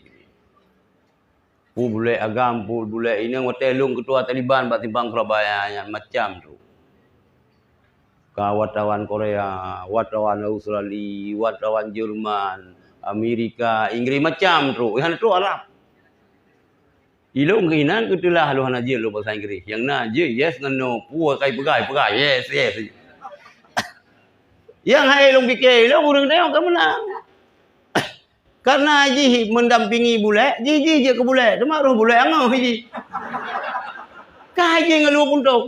Pu bulai agam, pu bulai ini ngotelung ketua Taliban bat timbang Surabaya yang macam tu. Ka wartawan Korea, wartawan Australia, wartawan Jerman, Amerika, Inggris macam tu. Yang tu Arab. Ilung kinan ketulah lu hana je lu bahasa Inggris. Yang na je yes ngan no, pu kai pegai yes. Yang hai long fikir long urang tengok ke mana. Karena ji mendampingi bule, ji je ke bule. Demak roh bule angau ji. Ka je ngalu pun tong.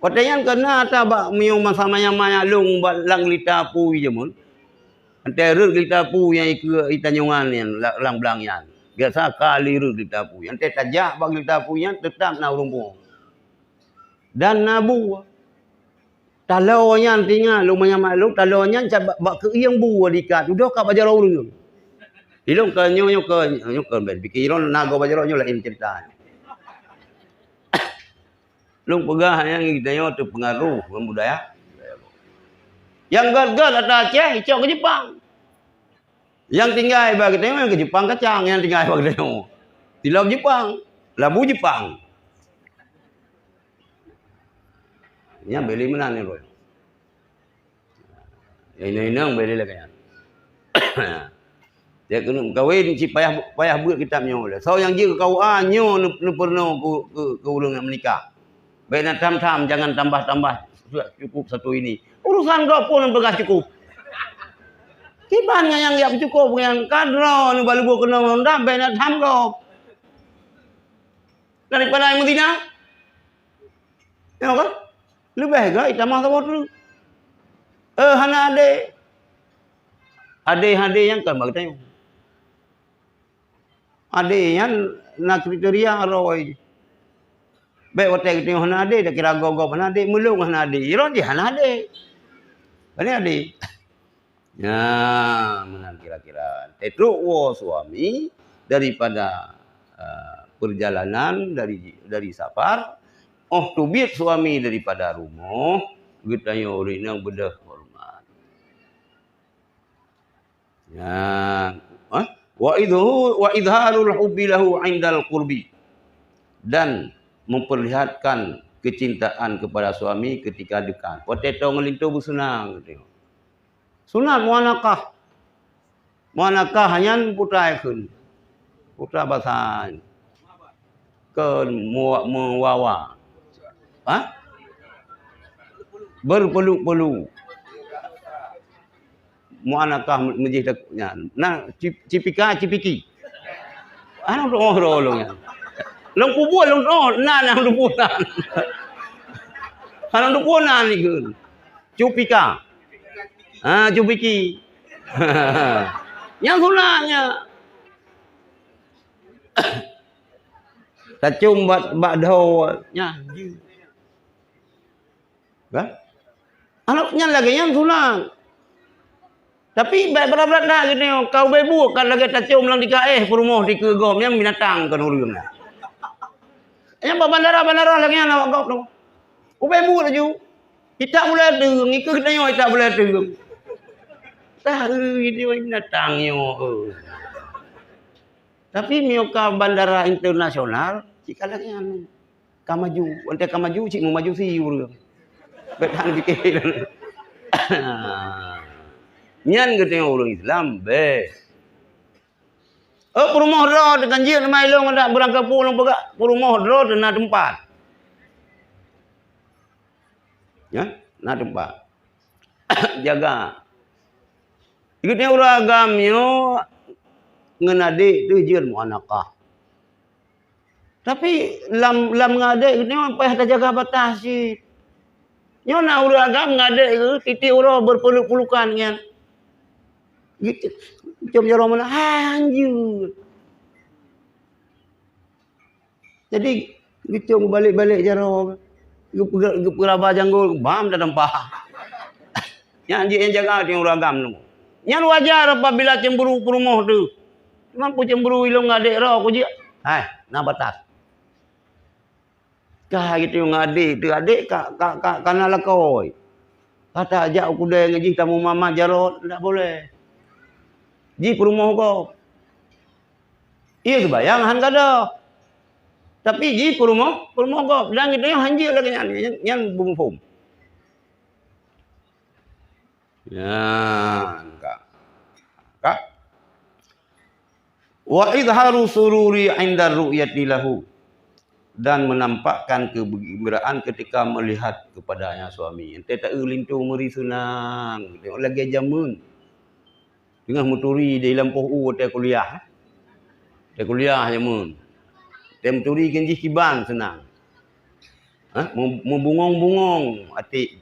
Watayan karena ta ba miu masa-maya long lang lita pu je mun. Ante rut lita pu yang ke itanyungan yang lang belang yan. Biasa kali rut lita pu. Ante tajak bag lita pu yang tetap na rumpung. Dan nabu talaunya tinggal lumayan maklum talaunya bak ke yang buah dikat udah ka bajar urang ilong ke nyo ke ben pikir ilong nago bajar nyo lain cerita Long pegah yang kita yo terpengaruh budaya. Yang gal-gal ada Aceh, icok ke Jepang. Yang tinggal bagi kita ke Jepang kacang, yang tinggal bagi kita. Tilau Jepang, labu Jepang. Yang beli mana ni loh? Ini nang beli lagi kan. Dia kena kawin si payah buat kitabnya oleh. So yang dia kau nyo nu pernah ke ulung yang menikah. Baik nak tam-tam jangan tambah-tambah sudah cukup satu ini. Urusan kau pun begas cukup. Kiban yang ya cukup yang kadro nu balu kena ndam baik nak tam kau. Daripada yang Medina. Ya kan? Lebih gak itamah tawar dulu. Hana ade. Ade yang kan bagi tanya. Ade yang nak kriteria roy. Baik waktu kita hana ade dah kira gogok hana ade mulung hana ade. Iron je hana ade. Ini ade. Ya, mana kira-kira. Tetruk wo suami daripada perjalanan dari safar. Oh tubit suami daripada rumah. Getanya orang yang bedah hormat. Ya. Wa idharul hubbi lahu 'indal qurbi. Dan memperlihatkan kecintaan kepada suami ketika dekat. Potato ngelintu bersenang. Sunat muanakah. Muanakah hanya putra ikun. Putra basan. Ke muwawa. Berpeluk-peluk. Muanakah majlis taknya. Nah, cipiki. Ana orang. Long kubur long nan dupunan. Ana dupunan ni ke. Cupika. Cupiki. Yang sunatnya. Tacum bak dau nya. Kan? Anaknya lagi yang sunat. Tapi berat-berat dah gini kau bebu kan lagi tacum lang di rumah di kegom yang binatang kan urang dah. Yang bandara lagi anak gop tu. Bebu laju. Kita boleh deng ikut nyo kita boleh deng. Tah ini binatang yo. Tapi mioka bandara internasional cik lagi anu. Kamaju, ante kamaju cik mau maju si urang. Betan fikir. Nyan ketengok orang Islam be. Perumah road ganjil mai long ada berangkat pulang pegak perumah road na tempat. Ya, na tempat. Jaga. Ikutnya orang agamnya ngenade tu jian muanakah. Tapi lam ngade ikutnya payah jaga batas sih. Nyo na orang agam ngade itu titik orang berpeluk-pelukan kan. Gitu. Macam jaro mana anjir. Jadi gitu balik-balik jaro. Geraba janggul bam dah tempah. Yang jaga dia orang agam tu. Yang wajar apabila cemburu perumah tu. Cuma pu cemburu ilong ngadek ro ku je. Hai, na batas. Kah gitu ngadek tu adik kana lakoi. Kata ajak aku dah ngaji tamu mama jaro tak boleh. Ji perumah kau. Iya sebayang han kada. Tapi ji perumah kau. Dan itu yang hanjir lagi yang bumfum. Ya, kak. Wa idharu sururi 'inda ru'yati lahu. Dan menampakkan kegembiraan ketika melihat kepadanya suami. Ente tak lintu meri senang. Tengok lagi jamun. Tengah muturi di lampuh teh kuliah. Teh kuliah jamun. Teh muturi kenji kiban senang. Membungong-bungong hati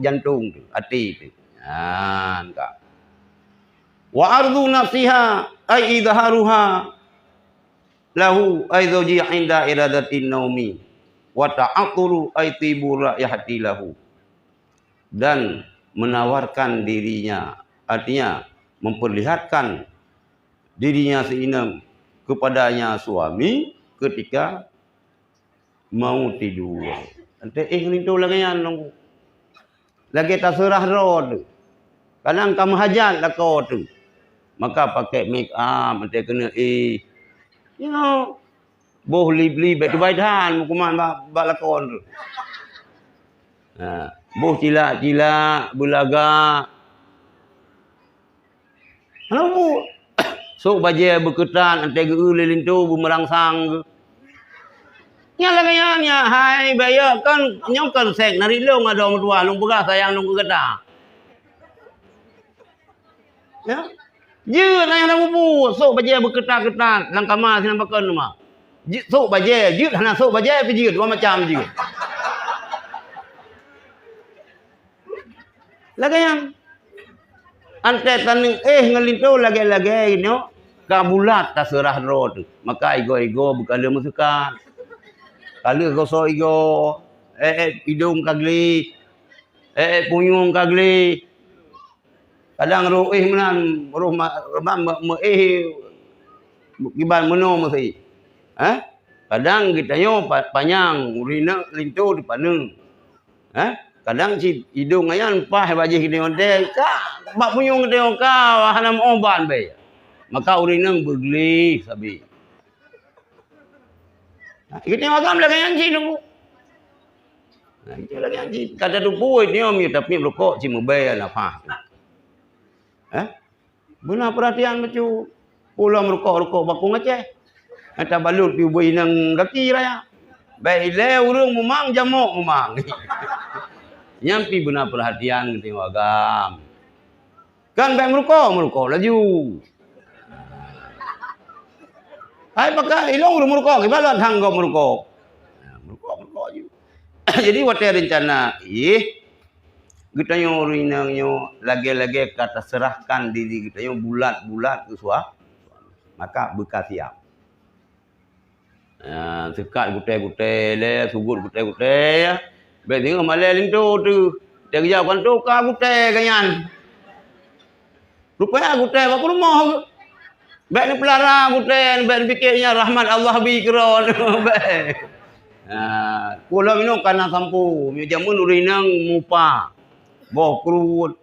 jantung tu, hati tu. Enggak. Wa ardu nafsiha ay idharuha lahu ay zawji 'inda iradatin naumi wa ta'atturu ay tibu ra'yati lahu. Dan menawarkan dirinya, artinya memperlihatkan dirinya seinem kepadanya suami ketika mau tidur. Ante lintu lagi yang nunggu. Lagi tak serah road. Kadang kamu hajat lah kau tu. Maka pakai make up, nanti kena you know, boh li baik tu baidan hukuman bak lakon tu. Boh cilak belaga. Kalau bu sok baje berketan nanti lilin tu bumerangsang ke. Nya lagi nya hai bayar kan nyong kan sek nari long ada mertua long begah sayang long kegetah. Ya. Je lah yang nak bu sok baje berketat-ketat lang kamar sinan pakan rumah. Sok baje, je hana sok baje pergi dua macam je. Lagi yang ante taning ngelintu lagi no kabulat tak serah road. Maka ego bukan dia musukan. Kalau gosok ego hidung kagli punyung kagli kadang roh menan roh giban meno mesti kadang kita nyo panjang urina lintu di paneng kadang si hidung ayan pah baje kita onde ka bak punyung kita ka hanam oban be maka urina begli sabi kita magam lagi anjing nunggu kita lagi anjing kada dupu dia mi tapi rokok si mobile apa benar perhatian macam pulang rokok bakung Aceh. Ada balut di ubui nang kaki raya. Baik le urung memang jamuk memang. Nyampi benar perhatian tengok agam. Kan baik merokok laju. Hai pakai ilong urung merokok, gimana hanggap merokok. Merokok je. Jadi waktu rencana kita nyo lagi kata serahkan diri kita nyo bulat ke suah maka bekas siap sekat gute le sugut gute ya baik tengok malai lintu tu dia kerja kan tu ka gute kanyan rupanya gute apa rumah baik ni pelara gute baik fikirnya rahmat Allah bikron baik pulang minum kana sampu jamun urinang mupa boh keruut,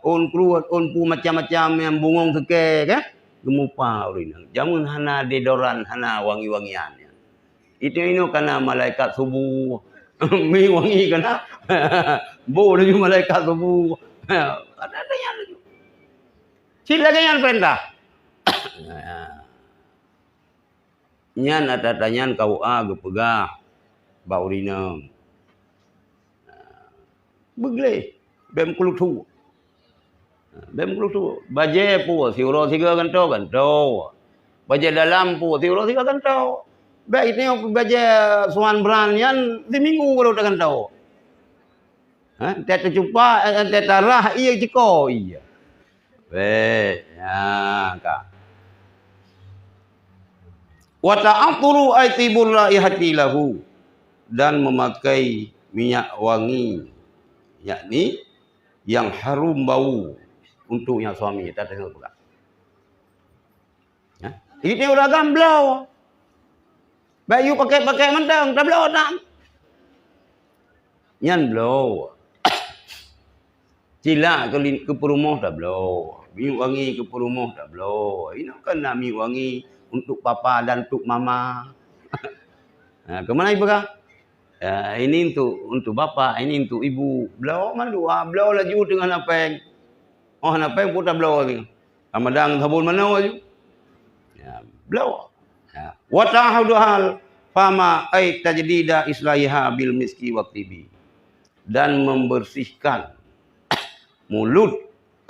on pu macam-macam yang bungong seke, kan? Gemupa urinang. Jamun hana dedoran, hana wangi-wangian. Itu karena malaikat subuh, mi wangi kena, boh lagi malaikat subuh. Ada yang lagi. Silakan yang perintah. Nyan ada tanyan kau gepegah, bau urinang. Begle bem kulutu baje pu siuro siga ganto baje dalam pu siuro siga ganto baik ni baje suan bran yan di minggu baru ganto tete jumpa tete rah iya jiko iya ya ka wa ta'aturu aitibur raihati lahu dan memakai minyak wangi yakni yang harum bau untuk yang suami kita tengok pula. Ini orang gamblau. Bayu pakai mentang, tak blau tak. Nyan blau. Cila ke perumah tak blau. Minyak wangi ke perumah tak blau. Ini kan nak minyak wangi untuk papa dan untuk mama. Kemana ibu kah? Ini untuk bapa, ini untuk ibu. Belau malu, belau laju dengan apeng. Oh, apeng pun tak belau lagi. Ramadhan sabun mana laju? Belau. Wa ta'hudhal fama ay tajdida islahiha bil miski wa tibi. Dan membersihkan mulut,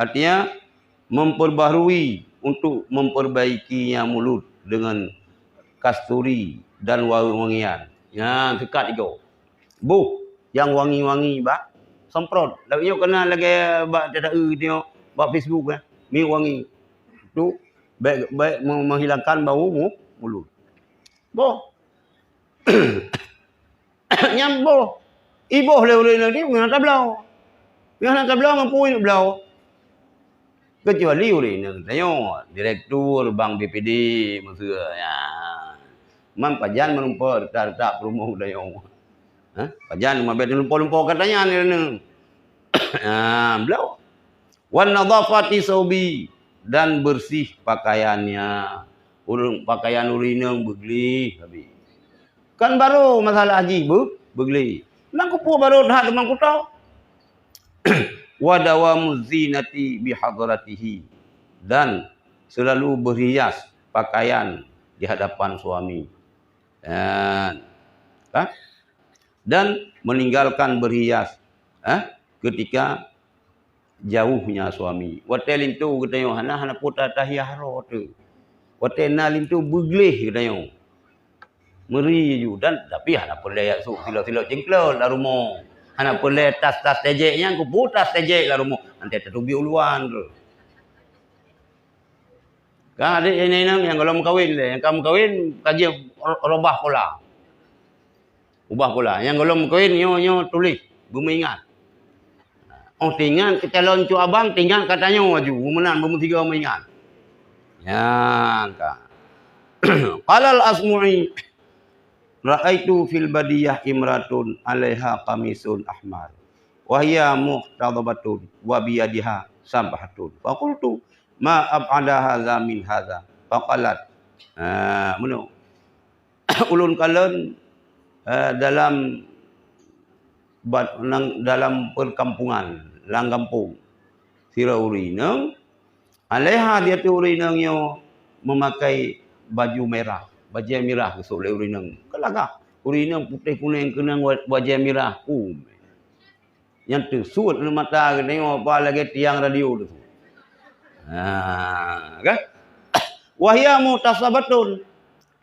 artinya memperbaharui untuk memperbaikinya mulut dengan kasturi dan wangi-wangian. Ya, dekat itu. Bu, yang wangi-wangi bak semprot. Lalu kena lagi bak ada tengok bak Facebook mi wangi. Tu baik menghilangkan bau mulut. Bo. Nyambo. Iboh le ni ngana tablau. Ngana tablau mampu ni blau. Kecuali urin tengok direktur Bank BPD maksud ya. Man pajan menumpa tak perumah dayong. Pajan mabet lumpur-lumpur katanya ni. Belau. Wan nadhafati saubi dan bersih pakaiannya. Urang pakaian urinang begli habis. Kan baru masalah haji begli. Nang kupu baru dah teman ku tahu. Wa dawamu zinati bi hadratihi dan selalu berhias pakaian di hadapan suami. Dan meninggalkan berhias ketika jauhnya suami. Watel itu katanya hana puta tahiyahro tu. Watel nalim tu begleh katanya. Meri ju dan tapi hana pelai su silo-silo jengklol la rumah. Hana pelai tas-tas tejeknya ku putas tejek la rumah. Ante tertubi uluan tu. Kan ada ini yang kalau kawin le, yang kamu kawin kaji robah pula. Ubah pula. Yang kalau kawin nyo tulis bumi ingat. Oh tinggal calon cu abang tinggal katanya maju. Menan bumi tiga mengingat. Ya kan. Qalal asmu'i ra'aitu fil badiyah imratun 'alaiha qamisun ahmar wa hiya muhtadabatun wa biyadiha sabahatun. Faqultu ma ab'ada hadza min hadza. Faqalat meno ulun kalen dalam perkampungan lang kampung sira urinang alaiha dia tu urinang yo memakai baju merah besok le urinang kelagah urinang putih kuning kenang baju merah yang tu suut mata tengok apa lagi tiang radio tu kan wahya mutasabatun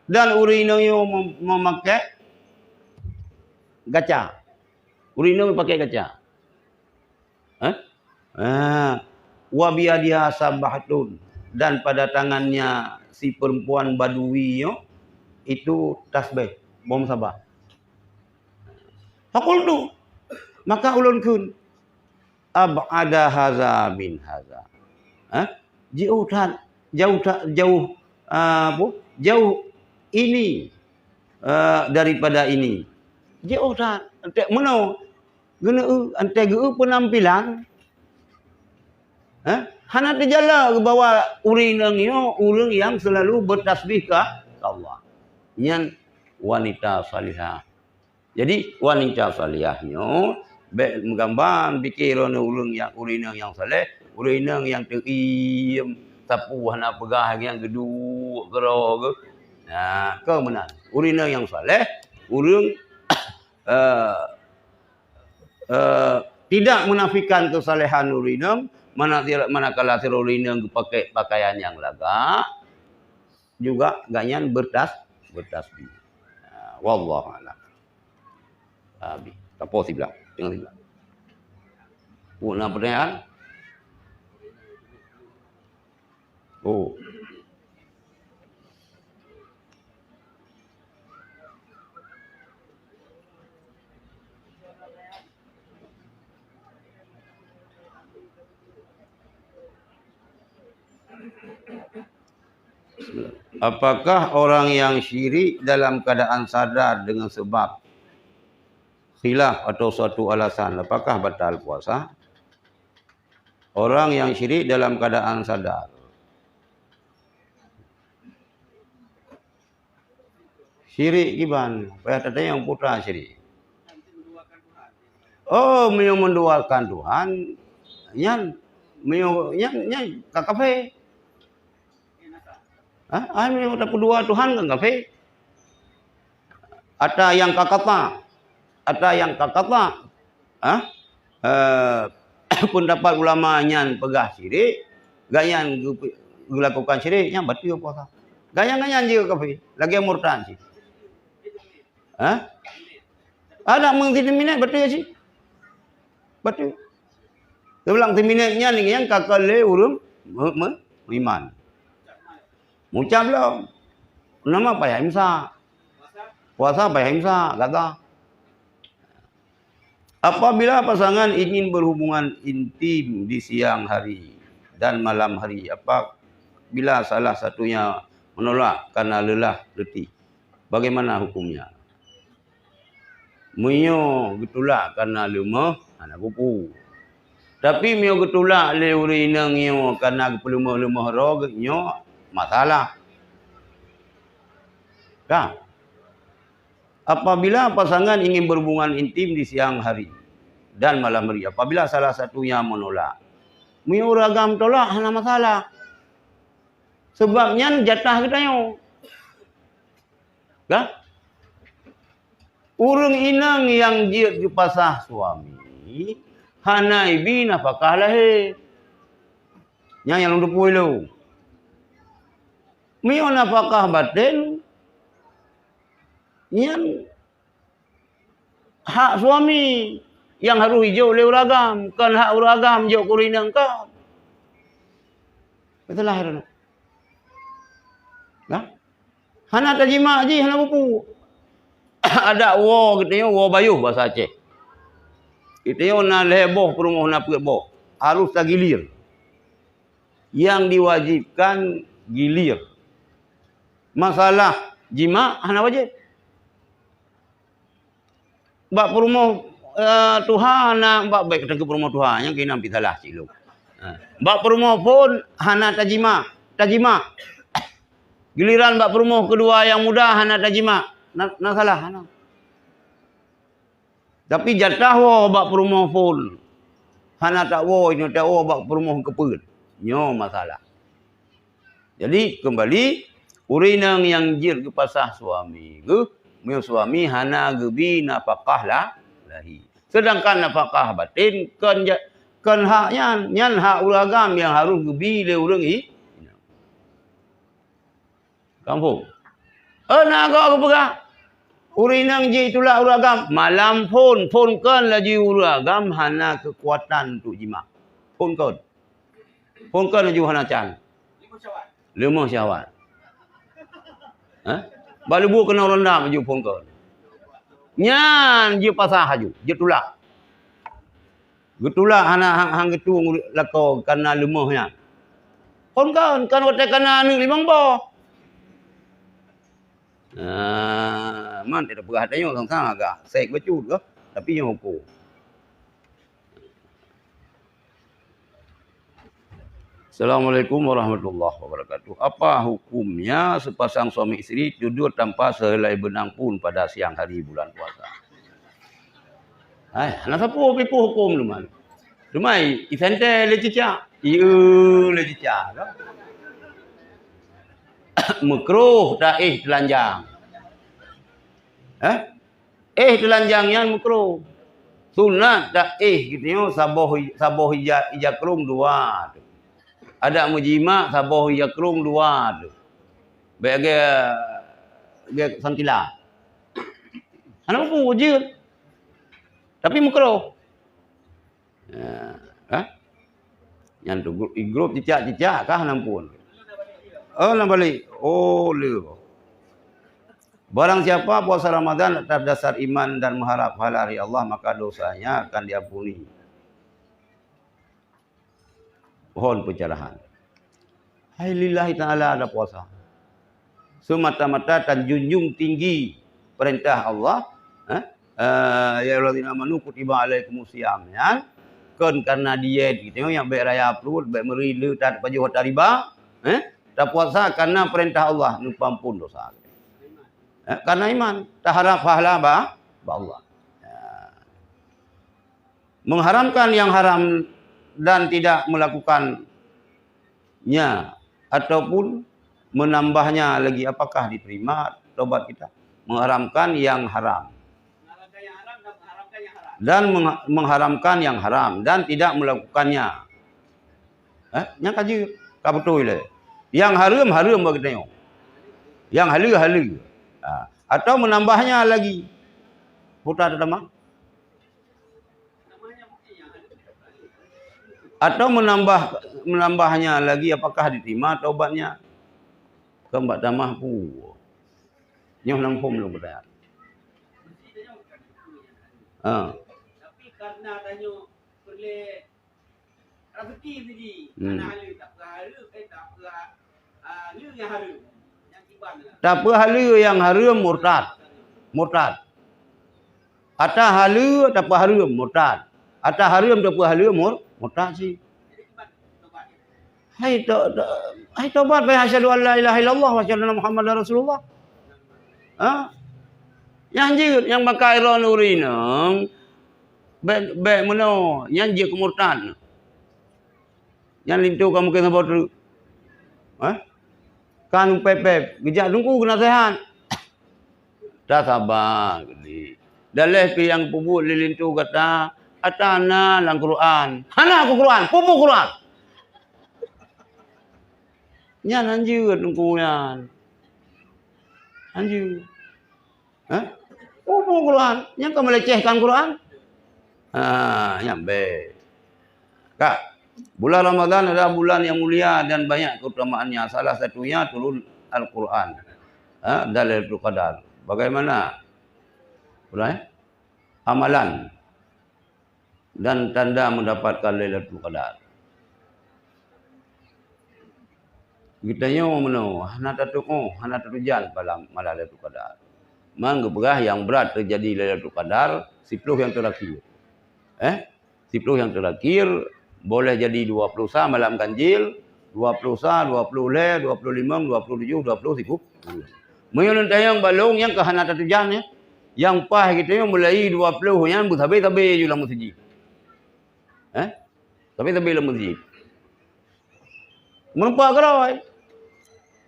dan urinang yo memakai gaca. Urinang pakai gaca. Wa biyadiha sabahatun dan pada tangannya si perempuan badui itu tasbih, bom sabah. Faqultu maka ulun kun ab'ada haza min haza. Jauh ini daripada ini. Jauh dah ante meno guna ante geu penampilan hana terjala ke bawah urinang urang yang selalu bertasbih ke Allah yang wanita salihah. Jadi wanita salihahnya menggambar pikiran urang yang urinang yang saleh, urinang yang teriem sapu hana pegah yang geduk gero ke. Kemenan urinang yang saleh urang tidak menafikan kesalehan urinang manakala urinang pakai pakaian yang laga juga ganyan bertasbih. Wallahu a'lam. Abi, apa sih bilang? Tengok sih bilang. Punya pertanyaan? Oh. Apakah orang yang syirik dalam keadaan sadar dengan sebab khilaf atau suatu alasan, apakah batal puasa? Orang yang syirik dalam keadaan sadar. Syirik gimana? Apa tadi yang putra syirik? Oh, menduakan Tuhan. Yang kafe. Yang tak kedua Tuhan kan kafe. Ada yang kakata. Pendapat ulama yang pegah syirik, gayan lakukan syirik yang batal puasa. Gayan juga kafe. Lagi yang murtad sih. Ada mengtiminat betul sih. Betul. Dia bilang timinatnya ni yang kakale urung iman. Mucap belum. Nama payah imsak. Puasa payah imsak kata. Apabila pasangan ingin berhubungan intim di siang hari dan malam hari, apabila salah satunya menolak karena lelah letih, Bagaimana hukumnya? Mio getulak karena lemah, anak buku. Tapi mio getulak le urina ngio karena lemah roh, nyo masalah. Kan? Apabila pasangan ingin berhubungan intim di siang hari dan malam hari, apabila salah satunya menolak, mio ragam tolak, hana masalah. Sebabnya jatah kita yo. Kan? Urang inang yang jiat dipasah suami, hana ibi nafkah lahir. Yang lu dupui lu. Mio nafkah batin, yang hak suami yang harus hijau oleh uragam, kan hak uragam jauh kurinang kau. Betul lahir. Nah, hana tajima aja, hana buku. Ada wo gitu ya, wo bayuh bahasa Aceh. Itu ya na leboh perumah na boh. Harus gilir. Yang diwajibkan gilir. Masalah jima hana wajib. Bak perumah Tuhan na bak baik ke perumah Tuhan yang kena pitalah siluk. Bak perumah pun hana tajima. Giliran bak perumah kedua yang muda hana tajima. Nak salah hana. Tapi jatah wo bak perumah pun hana tak wo ini tak wo bak perumah kepul. Nyo masalah. Jadi kembali urinang yang jir ke pasah suami ke mio suami hana gebi nafkah lahi. Sedangkan nafkah batin kan haknya nyan hak uragam yang harus gebi le urang i. Kampung. Nak kau pegah. Urinang je itulah uragam. Malam pun kan lagi uragam hana kekuatan untuk jima. Pun kan lagi hana can. 5 syawal. Balu bu kena rendam je pun kan. Nyan je pasah haju, je tulak. Getulak hana hang getu lakau karena lemahnya. Pun kan waktu kena ni 5 boh. Man tidak perhatiannya orang agak sek becut ke, tapi yang hukum. Assalamualaikum warahmatullahi wabarakatuh. Apa hukumnya sepasang suami istri tidur tanpa sehelai benang pun pada siang hari bulan puasa? Nak sapu pipu hukum luman. Lumai isente le cicak. Le cicak. Makruh tak telanjang. Telanjangnya makruh. Sunat tak gitu saboh ijakrum 2. Ada mujima saboh ijakrum 2 tu. Bagi santila. Ana apa wujud. Tapi makruh. Yang tu grup cicak kah nampun. Nak balik. Le. Barang siapa puasa Ramadan atas dasar iman dan mengharap pahala dari Allah, maka dosanya akan diampuni. Mohon pencerahan. Hai lillahi ta'ala ada puasa. Semata-mata dan junjung tinggi perintah Allah. Ya alladzina amanu kutiba alaikumusiyam. Kan karena diet gitu yang baik raya perut, baik merila tak baju hotel riba. Tak puasa karena perintah Allah, numpang pun dosa. Karena iman, tak harap pahala Allah. Mengharamkan yang haram dan tidak melakukannya ataupun menambahnya lagi, apakah diterima tobat kita? Mengharamkan yang haram dan mengharamkan yang haram dan tidak melakukannya. Yang kaji betul le. Yang haram bagi tengok. Yang halal. Atau menambahnya lagi. Putar tema. Atau menambahnya lagi, apakah diterima taubatnya? Kembak tamah pu. Nyoh nampum lu bertanya. Tapi karena tanya boleh rezeki tadi, mana halal tak halal, tak halal yang halal. Yang Tak apa hala yang haram murtad. Murtad. Atas hala tak apa haram murtad. Atas haram tak apa hala murtad sih. Hai taubat baik asyhadu an la ilaha illallah wa asyhadu anna muhammadar rasulullah. Ha? Yang jeut yang pakai ra nuri nang baik mana yang je kemurtad. Yang lintu kamu kena bodoh. Ha? Kan pepep, gejak tunggu kena sehat. Dah sabar gede. Dalih pi yang pubuk lilintu kata atana lang Quran. Hana aku Quran, pubuk Quran. Nyan anjir tunggu yan. Anjir. Ha? Pubuk Quran, yang kau melecehkan Quran. Nyambe. Kak, bulan Ramadan adalah bulan yang mulia dan banyak keutamaannya. Salah satunya turun Al-Quran. Lailatul Qadar. Bagaimana? Amalan dan tanda mendapatkan Lailatul Qadar. Kita nyo meno, hana tatujan pada malam Lailatul Qadar. Mang berah yang berat terjadi Lailatul Qadar 10 yang terakhir. 10 yang terakhir boleh jadi 20 sah malam ganjil, 20 sah, 20 le, 25, 27, 20 cukup. Menyon tayang balong yang kahana tatujan ya. Yang pah kita mulai 20 yang tabe-tabe ju dalam masjid. Tabe-tabe dalam masjid. Menumpak keroi.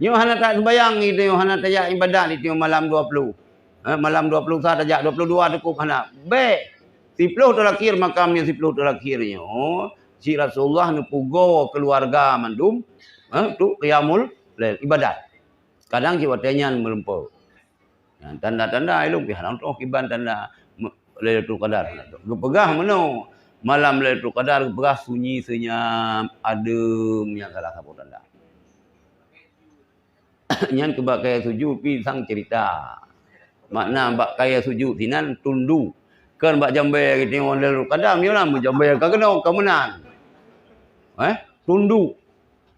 Nyo hana tak sembayang itu, hana tajak ibadat itu malam 20. Malam 20 sah tajak 22 cukup hana. Baik. 10 terakhir makamnya 10 terakhirnya. Si Rasulullah nupugo keluarga mandum tu qiyamul lail ibadat. Kadang jiwatnya melempau. Tanda-tanda ilmu piharan tu kiban tanda Lailatul Qadar. Gepegah meno malam Lailatul Qadar gepegah sunyi senyap adem yang salah satu tanda. Nyan kebak kaya sujud pi sang cerita. Makna bak kaya sujud tinan tundu. Kan bak jambe kita tengok Lailatul Qadar ni lah jambe ka kena kemenang. Tunduk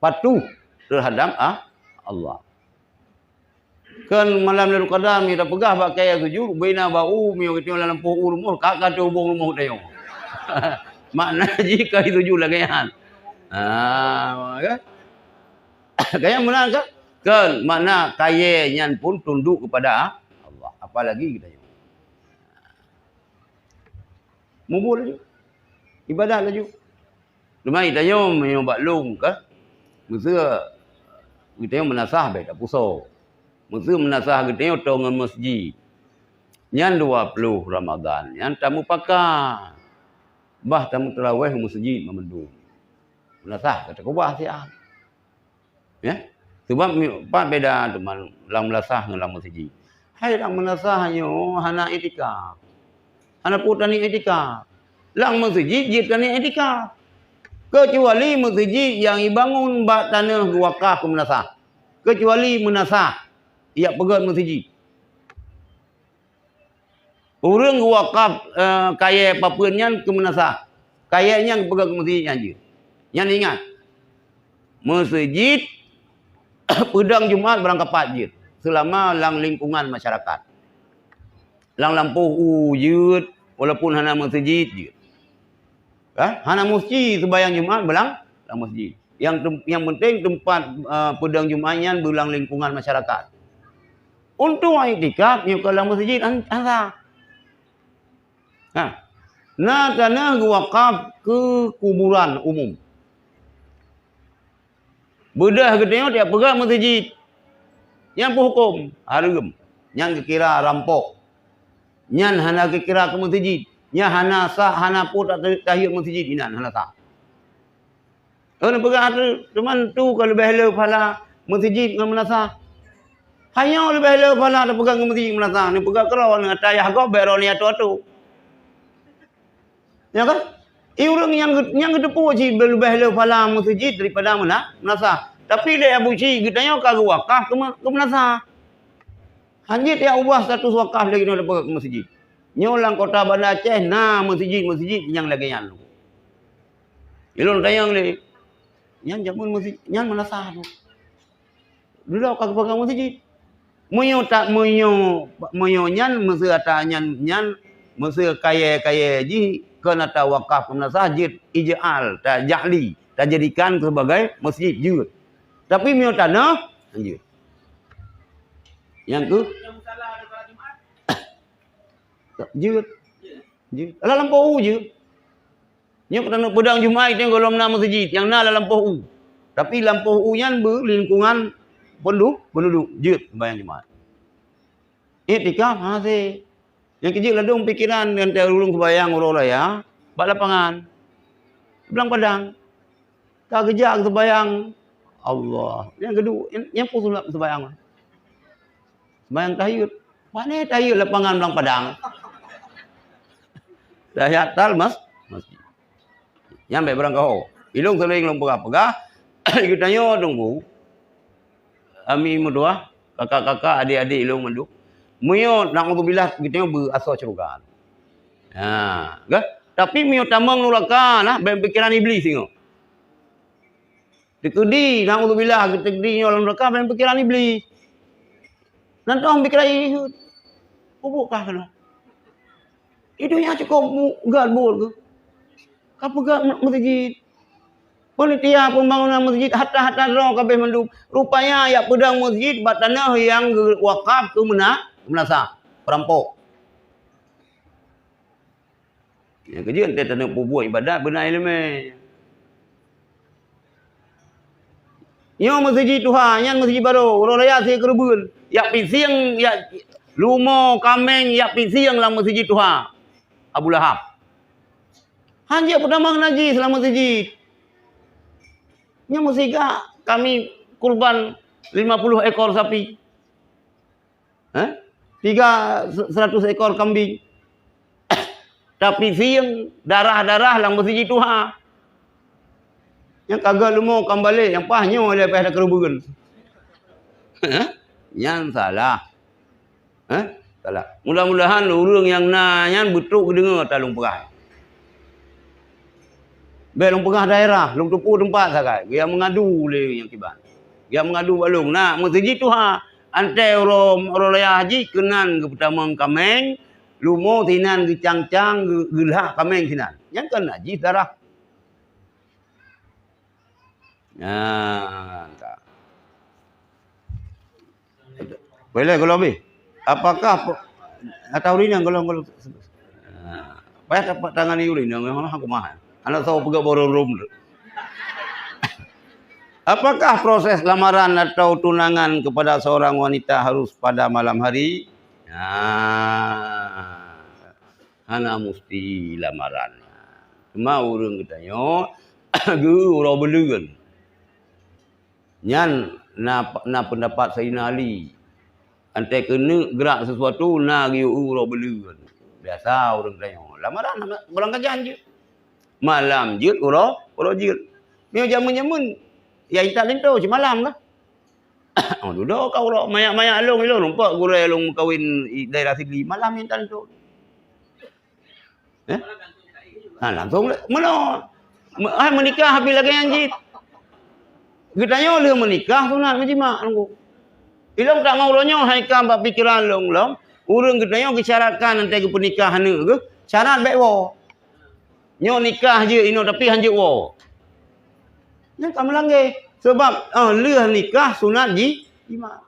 patuh terhadap Allah. Kan malam Lailatul Qadar ni dah pegah bak kaya sujud bina bau mi kita dalam pohon rumah kakak tu hubung rumah tengok. Makna jika sujud lagi kan. Kan? Kaya menang kan? Kan makna kaya nyan pun tunduk kepada Allah. Apalagi kita tengok. Mubul lagi. Ibadat lagi. Lumai tayom yang baklung ke? Masa kita yang menasah baik tak pusau. Masa menasah kita yang tahu dengan masjid. Yang 20 Ramadan. Yang tamu pakar. Bah tamu terawih masjid memendung. Menasah kata kubah siap. Ya? Sebab empat beda teman dalam menasah dengan dalam masjid. Hai dalam menasahnya hana itikaf. Hana putani itikaf. Lang masjid jitani itikaf. Kecuali masjid yang dibangun bak tanah wakaf ke menasah. Kecuali menasah. Ia pegang masjid. Orang wakaf kaya papunnya ke menasah. Kayanya pegang ke masjid aja. Yang ingat. Masjid pedang Jumaat berangkat je. Selama lang lingkungan masyarakat. Lang lampu ujud walaupun hana masjid je. Hana masjid sembahyang Jumaat belang masjid. Yang penting tempat pedang Jumaatnya belang lingkungan masyarakat. Untuk iktikaf yang kalau masjid anta. Nah tanah wakaf ke kuburan umum. Bedah ketengok dia pegang masjid. Yang pun hukum haram. Yang kira rampok. Yang hana kira ke masjid. Yang hana sah, hana pun tak tahiyat masjid inan hana sah. Orang pegang tu teman tu kalau lebih helak pala masjid dengan menasah. Hanya lebih helak pala ada pegang masjid menasah. Ni pegang kerau dengan tayah kau bayar ni atu-atu. Ya kan? Orang yang kedepu je lebih helak pala masjid daripada mana? Menasah. Tapi dia Abu Ci kitanya kalau wakaf ke menasah. Hanya dia ubah status wakaf lagi nak pegang ke masjid. Nyolang kota Banda Aceh, masjid yang lagi yang lu. Ilun tayang le. Yang jamun masjid, yang menasah tu. Dulu kau pegang masjid. Munyo tak munyo nyan mesti ata nyan mesti kaya ji kena ta wakaf kena sajid ijal tak ja'li tak jadikan sebagai masjid juga. Tapi munyo tanah anjir. Yang tu Yang salah ada salat Jumaat. je. Ala lampu je. Nya kena pedang Jumaat yang golong nama masjid, yang na lampu u. Tapi lampu u nyan berlingkungan penduduk je sembahyang Jumaat. Iktikaf masih. Yang kecil ladung pikiran dengan terulung sembahyang orang raya, bak lapangan. Belang padang. Tak kejak sembahyang Allah. Yang kedua, yang pun sembahyang. Sembahyang tahiyud. Mana tahiyud lapangan belang padang? Tahiyat tal masjid. Yang baik berang kau. Ilung seling long pegah-pegah. Kita tanya dong bu. Ami mudua, kakak-kakak, adik-adik ilung manduk. Mio na'udzubillah kita berasal cerukan. Ha, ke? Tapi mio tamang nulakan lah pikiran iblis tengok. Dikudi na'udzubillah kita di dalam neraka pikiran iblis. Nanti orang pikiran iblis. Bubukkah kena? Itu yang cukup gadbol ke? Apa gak masjid? Panitia pembangunan masjid hatta roh kabeh menduk. Rupanya ya pedang masjid bat tanah yang wakaf tu menasa perampok. Yang kerja ente tanah buat ibadat benar elemen. Nyo masjid Tuhan, yang masjid baru, orang raya saya kerebun. Ya pising, ya lumo kameng, ya pising lah masjid Tuhan. Abu Lahab. Hanya pertama najis dalam masjid. Nya mesti kami kurban 50 ekor sapi. 100 ekor kambing. Tapi siang darah-darah lang masjid Tuhan. Yang kagak lu mau kembali, yang pahnya oleh pada kerubugan. Yang salah. Salah. Mudah-mudahan orang yang nanya betul dengar talung perah. Belum pegah daerah, belum tupu tempat sakai. Dia mengadu le yang kibat. Dia mengadu balung. Nah, masjid tu ante orang raya haji kenan ke pertama kameng, lumo tinan ke cang-cang gelah kameng tinan. Yang kan haji darah. Nah, tak. Boleh kalau lebih. Apakah atau ini yang kalau payah dapat tangan ini yang memang aku mahal. Anak tahu pegak borom. Apakah proses lamaran atau tunangan kepada seorang wanita harus pada malam hari? Nah, hana mesti lamaran. Cuma orang katanya, orang belugan. Nyan na pendapat Sayyidina Ali. Antai kena gerak sesuatu, na orang belugan. Biasa orang katanya. Lamaran, orang kajian je. Malam jut uro jut. Mio jamun-jamun. Ya ita lento semalam lah. Oh duduk kau uro mayak-mayak long lo nampak gurai long kawin daerah Sigli malam yang lento. Langsung mana? Menikah habis lagi anjit. Getanya le menikah sunat majima nunggu. Ilong tak mau lonyo hai kam bab pikiran long. Urang getanya kesyaratkan nanti ke pernikahan ke syarat baik wo. Nyo nikah je ino tapi hanjut wo. Nya kamu langge sebab leh nikah sunat jima.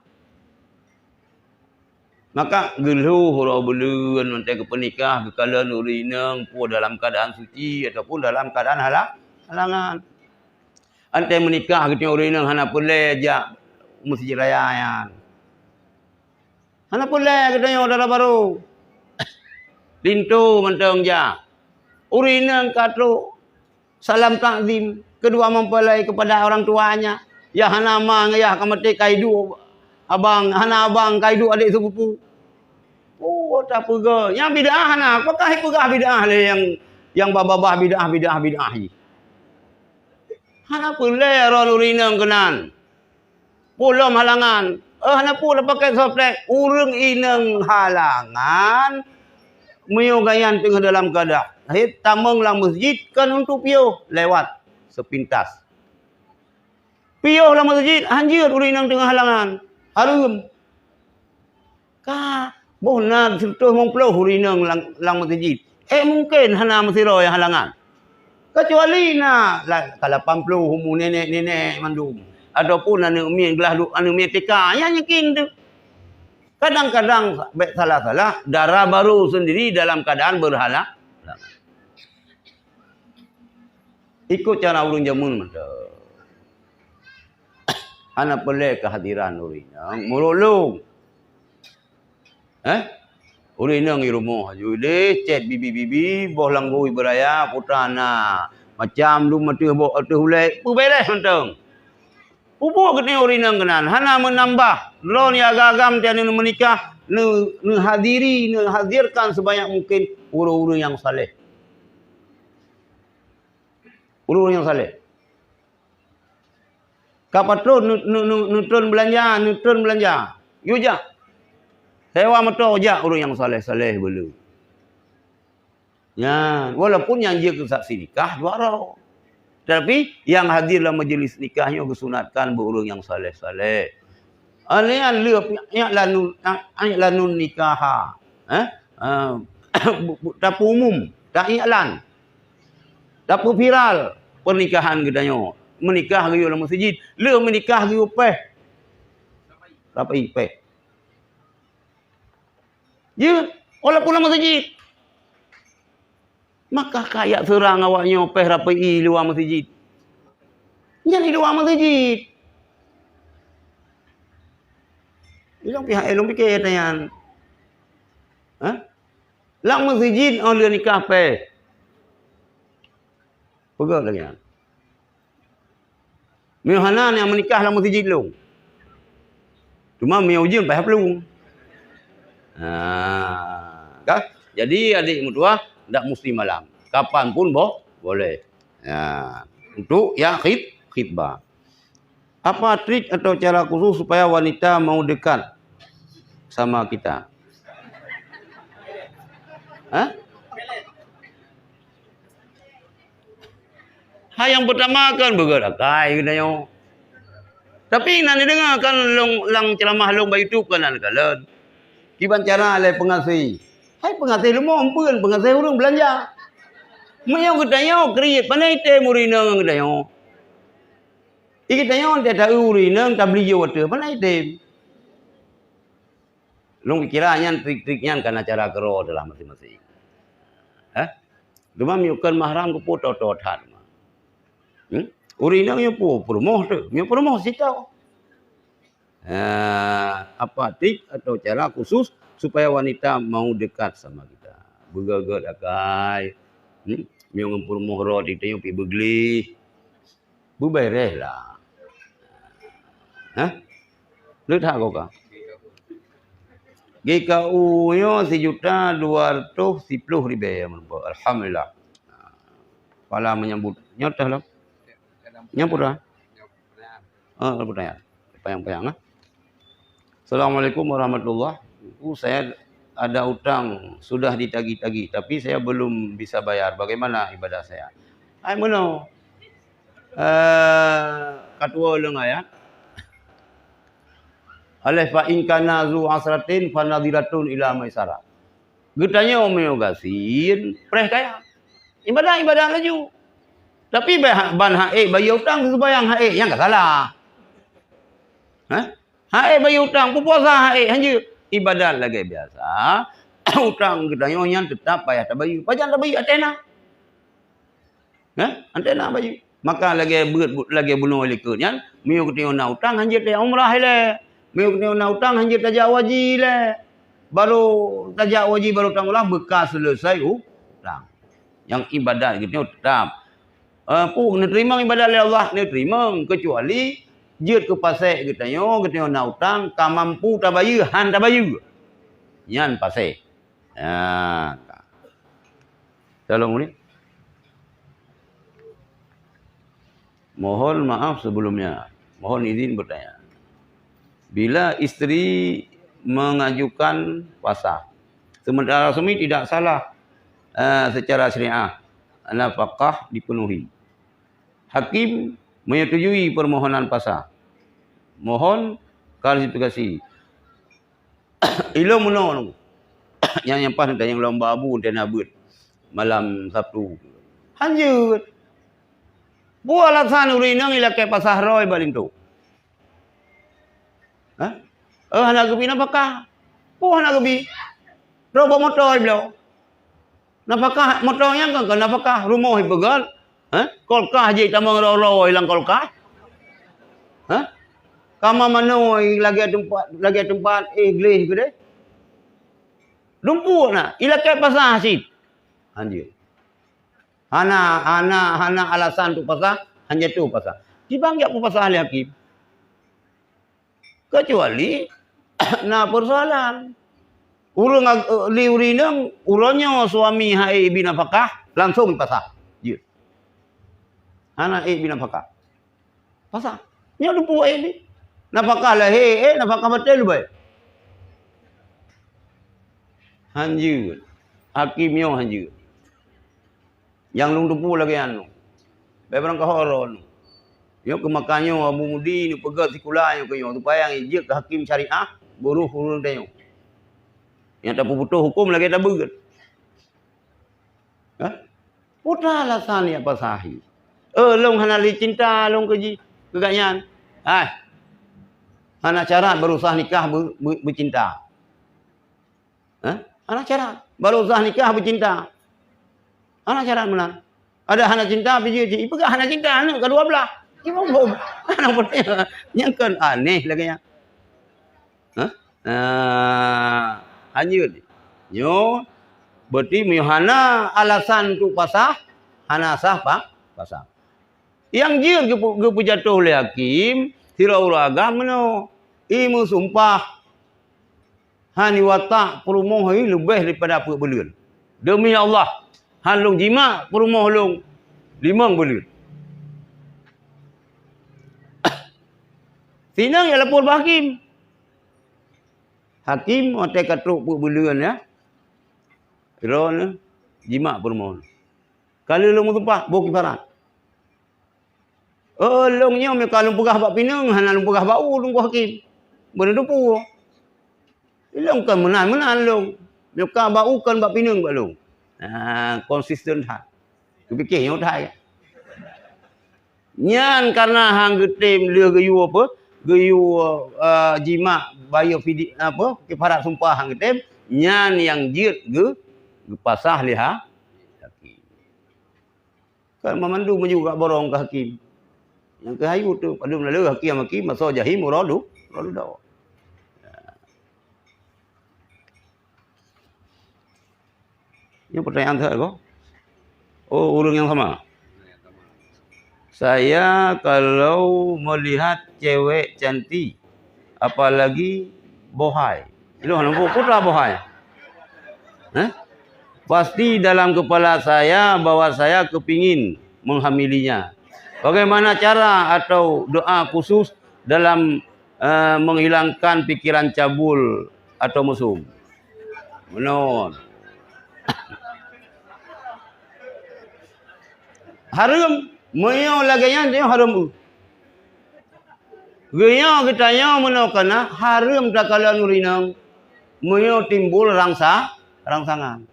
Maka geluh hura belun nanti ke pernikah ke kala nurinang pu dalam keadaan suci ataupun dalam keadaan halangan. Ante menikah ke urinang hana pule ja masjid raya yan. Hana pule katanya darah baru. Lintu mentang ja. Urinang katu salam takzim kedua mempelai kepada orang tuanya. Ya hana mang ya kamati kaidu abang hana abang kaidu adik sepupu. Oh tak pega. Yang bid'ah hana apakah pegah bid'ah le yang babah bid'ah. Hana pule ron urinang kenan. Pulom halangan. Hana pula pakai softtek urang inang halangan. Meyogayan tengah dalam keadaan. Tamang lang masjid kan untuk piyo lewat sepintas. Piyo lang masjid anjir urinang tengah halangan. Harum. Boh na sentuh mong puluh hurinang lang masjid. Mungkin hana masiro yang halangan. Kecuali na kalau 80 humu nenek mandum. Ataupun anu mi gelah anu mi tika ya yakin tu. Kadang-kadang salah-salah darah baru sendiri dalam keadaan berhala. Ikut cara ulun jamun mata. Hana pelek kehadiran urinang murulung. Urinang di rumah je deh chat bibi boh langgui beraya putana macam lu mati bo atu hulai pu beres mentang pupu kene urinang kenan hana menambah lon ya gagam tian menikah nu hadiri nu hadirkan sebanyak mungkin uru-uru yang saleh uru yang saleh kapatron nutron belanja yuja sewa motor je orang yang saleh-saleh boleh. Ya, walaupun yang dia ke saksi nikah dua. Tapi yang hadir dalam majlis nikahnya kesunatkan berurang yang saleh-saleh. Alian leup nya lanun nikah. Tapu umum, tak iklan. Tapu viral pernikahan gedanya. Menikah ge dalam masjid, leup menikah ge peh. Rapai peh. Ya, walaupun dalam masjid. Maka kayak serang awaknya peh rapai luar masjid. Jangan di luar masjid. Ilong pihak ilong fikir tayan. Lang masjid oleh nikah peh. Pegang lagi. Mihana yang menikah dalam masjid long. Cuma miujin peh pelung. Kan? Jadi adik mertua tidak mesti malam. Kapan pun boleh. Untuk yang khitbah. Apa trik atau cara khusus supaya wanita mau dekat sama kita? Yang pertama kan bergerakai katanya. Tapi nanti dengar kan lang ceramah long bayi tu kan kalan. Kiban cara oleh pengasih. Hai pengasih lu mau ampun pengasih urang belanja. Mayau katanya kriat panai te murinang katanya. Ikatanya dia tahu urinang tak beli water panai te. Long kiranya trik-triknya karena cara kero dalam masing-masing. Cuma miukan mahram ke putot-totat. Urinang yang promoh tu. Yang promoh si tahu. Apa trik atau cara khusus supaya wanita mau dekat sama kita? Begagat akai. Miong promoh ro di tengok pi begli. Bubaireh lah. Lu tak kau ka? GKU nya 1.210.000 alhamdulillah. Pala menyambut nyotah lah. Nyampur dah. Pertanyaan. Payang-payang Assalamualaikum warahmatullahi wabarakatuh. Saya ada utang sudah ditagih-tagih tapi saya belum bisa bayar. Bagaimana ibadah saya? Ai mono. Katua leung ayat. Alif fa in kana zu asratin fa nadhiratun ila maisara. Getanya omeo gasin, preh kaya. Ibadah laju. Tapi ban hae bayar utang sembayang hae yang enggak salah. Hae bayar utang, puasa hae hanya ibadah lagi biasa. Utang kita yang tetap bayar tak bayar. Pajan tak bayar antena. Antena bayar. Maka lagi bunuh likutnya, miu kita nak utang hanya tak umrah le. Miu kita nak utang hanya tak wajib le. Baru tak wajib baru utang lah bekas selesai utang. Yang ibadat kita tetap. Nak terima ibadat oleh Allah, nak terima kecuali jut ke pasai kita nak utang, tak mampu tak bayar, han tak bayar. Yan pasai. Tolong ni. Mohon maaf sebelumnya. Mohon izin bertanya. Bila isteri mengajukan puasa, sementara suami tidak salah secara syariah, nafkah dipenuhi. Hakim menyetujui permohonan puasa. Mohon klarifikasi. Ilo mono. Yang pas dan yang lomba abu dan abut malam Sabtu. Hanjut. Bualah sana urinang ila ke pasah roy baling tu. Ha? Hana gebi napakah? Hana gebi. Robo motor beliau. Napakah motornya kan napakah rumah ibagal? Ha? Kolkah je tamang roy lang kolkah? Ha? Kama manoi lagi tempat iglis gede. Lumpuh nak. Ila ke pasah sit. Hanjut. Hana alasan tu pasal hanya tu pasal. Dibanggap pun pasal ahli hakim. Kecuali na persoalan. Urang li urinang urangnya suami hai binapakah langsung pasal. Ya. Hana binapakah. Pasal. Nya lumpuh ni. Napakah lah napakah betul baik. Hanjut. Hakimnya hanjut. Yang lung depu lagi anu. Beberang kehoron. Yo kemakannya Abu Mudi ni pegat sekolahnya kenyo supaya ijek ke hakim syariah buruh urang tanya. Yang tak butuh hukum lagi tak begat. Ha? Putra alasan ya pasahi. Long hana li cinta long keji keganyan. Hai. Hana syarat berusaha nikah bercinta. Ha? Hana syarat berusaha nikah bercinta. Anak cara menang. Ada hana cinta pergi je. Ipa hana cinta anak ke-12. Ipa anak punya yang kan aneh lagi ya. Ha? Hanyut. Yo berarti hana alasan tu pasah hana sah pasah. Yang dia ke jatuh oleh hakim tirau agam no. Imu sumpah hani watak perumoh lebih daripada apa beluan. Demi Allah halung jima perumah halung 5 bulan. Sinang ya lapor hakim. Hakim otak katruk bulan ya. Ron jima perumah. Kalau long tumpah bau kibaran. Longnya me kalau pegah bak pinang hana long pegah bau long hakim. Bener dupu. Long kan menan long. Me ka bau kan bak pinang bak long. Konsisten tak. Fikir yang tak. Nyan karena hang getim dia geyu apa? Geyu jima bayo fidi apa? Kifarat sumpah hang getim. Nyan yang jit ge pasah liha hakim. Kan memandu juga borong ke hakim. Yang ke hayu tu pada melalui hakim masuk jahim radu dah. Yang pertanyaan saya kok. Oh, urang yang sama. Saya kalau melihat cewek cantik, apalagi bohai. Itu nampak putra bohai. Pasti dalam kepala saya bahwa saya kepingin menghamilinya. Bagaimana cara atau doa khusus dalam menghilangkan pikiran cabul atau mesum? Menon. Haram. Meyo laganya dia haram. Gaya kitanya menokana haram tak kala nurinang. Meyo timbul rangsangan.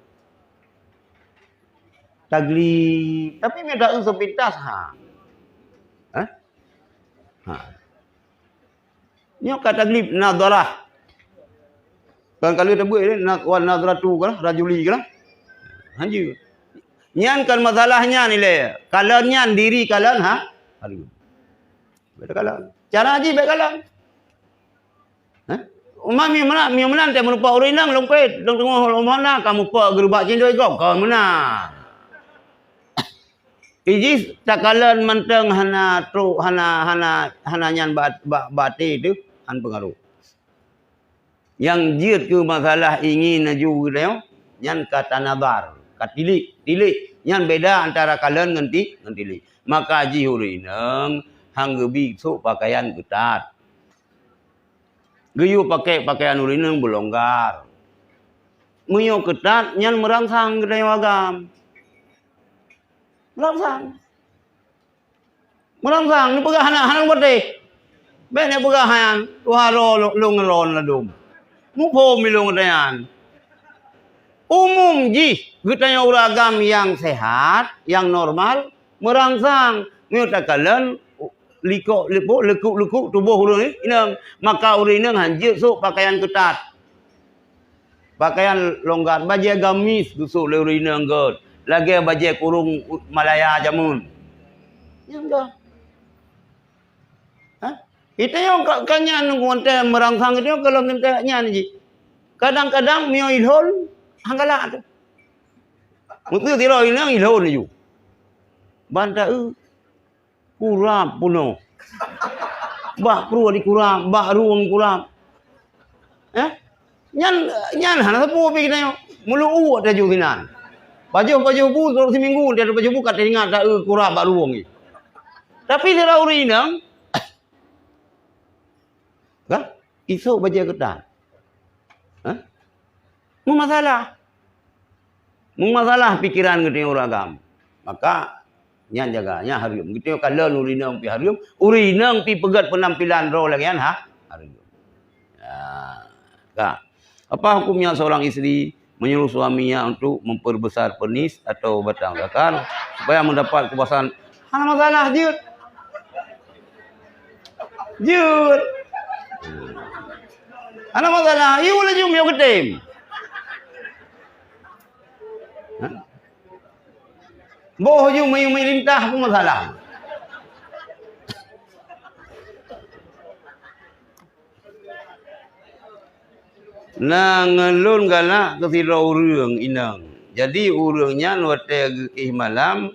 Taglib. Tapi dia tak usah pintas ha. Ni kata taglib nadarah. Kan kalau kita buat ni nadratu kan rajuli kan. Hanji. Nyan kan masalahnya ni le. Kalau nyan diri kalian haram. Beda kalan. Cara haji baik kalan. Umami mana tak merupa urinang lompet dong tengah mana kamu pak gerubak cindoi kau menang. Ijis tak kalan menteng hana nyan bati tu han pengaruh. Yang jid ke masalah ingin juga dia nyan kata nazar. Tilik yang beda antara kalian dengan tilik. Maka haji hurinang hang gebi sok pakaian ketat. Geyu pakai pakaian hurinang berlonggar. Muyo ketat nyan merangsang kedai wagam. Merangsang ni pegah anak putih. Bene pegah han tuharo long ladum. Mupo milung dayan. Umum ji, gitanya uragam yang sehat, yang normal, merangsang, miutakalan lekuk tubuh urang inang, maka urang inang hanjir so pakaian ketat. Pakaian longgar, baju gamis gusuk le urang inang god. Lagi baju kurung Malaya jamun. Yang dah. Hah? Itu yang kanya nungguan merangsang itu kalau kita nyan ji. Kadang-kadang mio ilhon hanggala tu. Mutu tiro inang ilhon ju. Banta kurap puno. Bak pru di kurap, bak ruang kurap. Nyan hana sapu pi kita yo. Mulu ada ju kinan. Baju bu so seminggu dia ada baju buka teringat dak kurap bak ruang ni. Tapi dia uri inang kan? Isu baju ketat. Masalah pikiran kita uragam. Maka nyan jaganya harium. Kita kalau urinang pi harium, urinang pi pegat penampilan ro lagi kan harium. Ya. Apa hukumnya seorang istri menyuruh suaminya untuk memperbesar penis atau batang zakar supaya mendapat kepuasan? Hana masalah jut. Hana masalah. You boleh jum yo ketim. Boh you may lintah pun masalah. Nangelun galak kesira urang inang. Jadi urangnya nuate malam